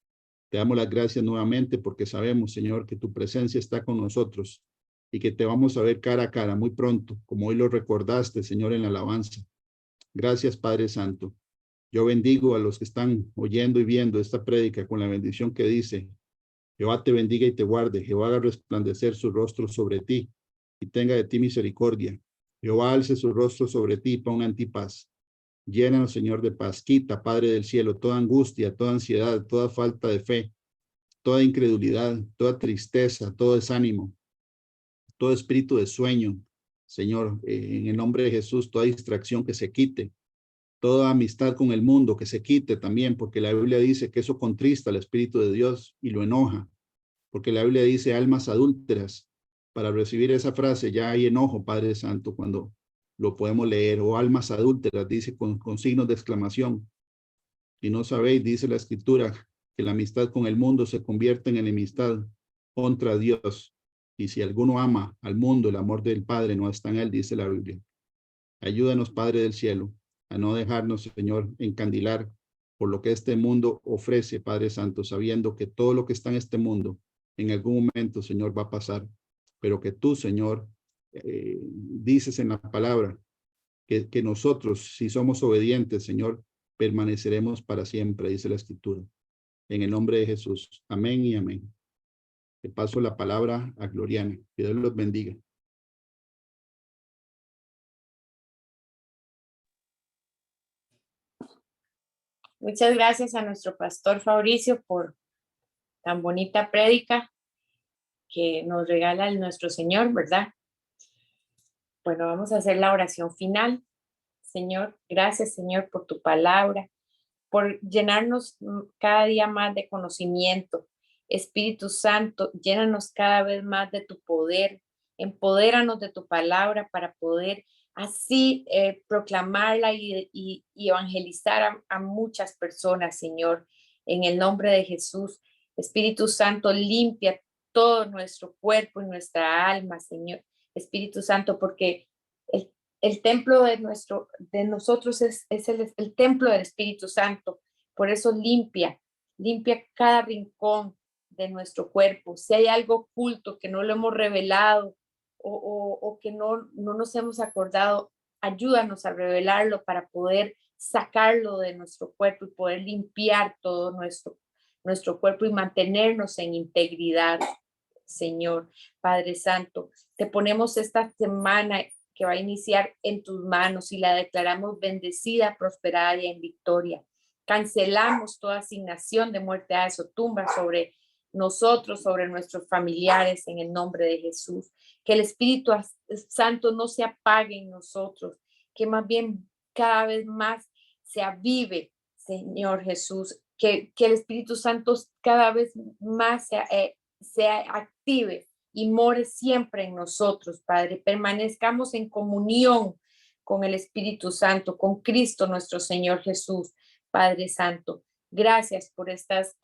Te damos las gracias nuevamente porque sabemos, Señor, que tu presencia está con nosotros y que te vamos a ver cara a cara muy pronto, como hoy lo recordaste, Señor, en la alabanza. Gracias, Padre Santo. Yo bendigo a los que están oyendo y viendo esta prédica con la bendición que dice: Jehová te bendiga y te guarde. Jehová haga resplandecer su rostro sobre ti y tenga de ti misericordia. Jehová alce su rostro sobre ti y ponga en ti paz. Llénanos, Señor, de paz. Quita, Padre del cielo, toda angustia, toda ansiedad, toda falta de fe, toda incredulidad, toda tristeza, todo desánimo, todo espíritu de sueño. Señor, en el nombre de Jesús, toda distracción que se quite, toda amistad con el mundo que se quite también, porque la Biblia dice que eso contrista al Espíritu de Dios y lo enoja, porque la Biblia dice almas adúlteras. Para recibir esa frase ya hay enojo, Padre Santo, cuando lo podemos leer, o almas adúlteras, dice con signos de exclamación. Y no sabéis, dice la Escritura, que la amistad con el mundo se convierte en enemistad contra Dios. Y si alguno ama al mundo, el amor del Padre no está en él, dice la Biblia. Ayúdanos, Padre del cielo, a no dejarnos, Señor, encandilar por lo que este mundo ofrece, Padre Santo, sabiendo que todo lo que está en este mundo, en algún momento, Señor, va a pasar, pero que tú, Señor, dices en la palabra que nosotros, si somos obedientes, Señor, permaneceremos para siempre, dice la Escritura. En el nombre de Jesús. Amén y amén. Le paso la palabra a Gloriana. Que Dios los bendiga. Muchas gracias a nuestro pastor Fabricio por tan bonita prédica que nos regala nuestro Señor, ¿verdad? Bueno, vamos a hacer la oración final. Señor, gracias, Señor, por tu palabra, por llenarnos cada día más de conocimiento. Espíritu Santo, llénanos cada vez más de tu poder, empodéranos de tu palabra para poder así proclamarla y evangelizar a muchas personas, Señor, en el nombre de Jesús. Espíritu Santo, limpia todo nuestro cuerpo y nuestra alma, Señor. Espíritu Santo, porque el templo de nosotros es el templo del Espíritu Santo. Por eso limpia cada rincón de nuestro cuerpo. Si hay algo oculto que no lo hemos revelado o que no nos hemos acordado, ayúdanos a revelarlo para poder sacarlo de nuestro cuerpo y poder limpiar todo nuestro cuerpo y mantenernos en integridad, Señor. Padre Santo, te ponemos esta semana que va a iniciar en tus manos y la declaramos bendecida, prosperada y en victoria. Cancelamos toda asignación de muerte a eso, tumba sobre nosotros, sobre nuestros familiares, en el nombre de Jesús. Que el Espíritu Santo no se apague en nosotros, que más bien cada vez más se avive, Señor Jesús, que el Espíritu Santo cada vez más se active y more siempre en nosotros, Padre. Permanezcamos en comunión con el Espíritu Santo, con Cristo nuestro Señor Jesús, Padre Santo. Gracias por estas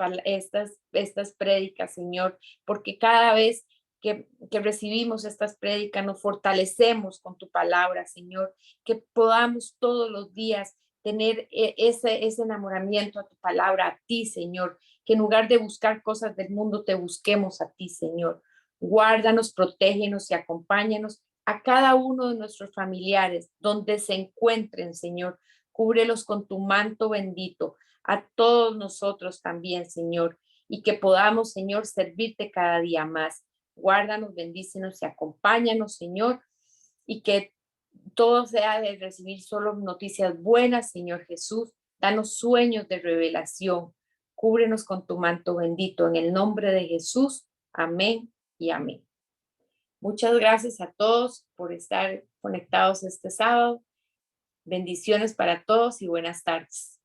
prédicas, Señor, porque cada vez que recibimos estas prédicas nos fortalecemos con tu palabra, Señor, que podamos todos los días tener ese enamoramiento a tu palabra, a ti, Señor, que en lugar de buscar cosas del mundo, te busquemos a ti, Señor. Guárdanos, protégenos y acompáñanos a cada uno de nuestros familiares, donde se encuentren, Señor. Cúbrelos con tu manto bendito, a todos nosotros también, Señor, y que podamos, Señor, servirte cada día más. Guárdanos, bendícenos y acompáñanos, Señor, y que todo sea de recibir solo noticias buenas, Señor Jesús. Danos sueños de revelación. Cúbrenos con tu manto bendito. En el nombre de Jesús. Amén y amén. Muchas gracias a todos por estar conectados este sábado. Bendiciones para todos y buenas tardes.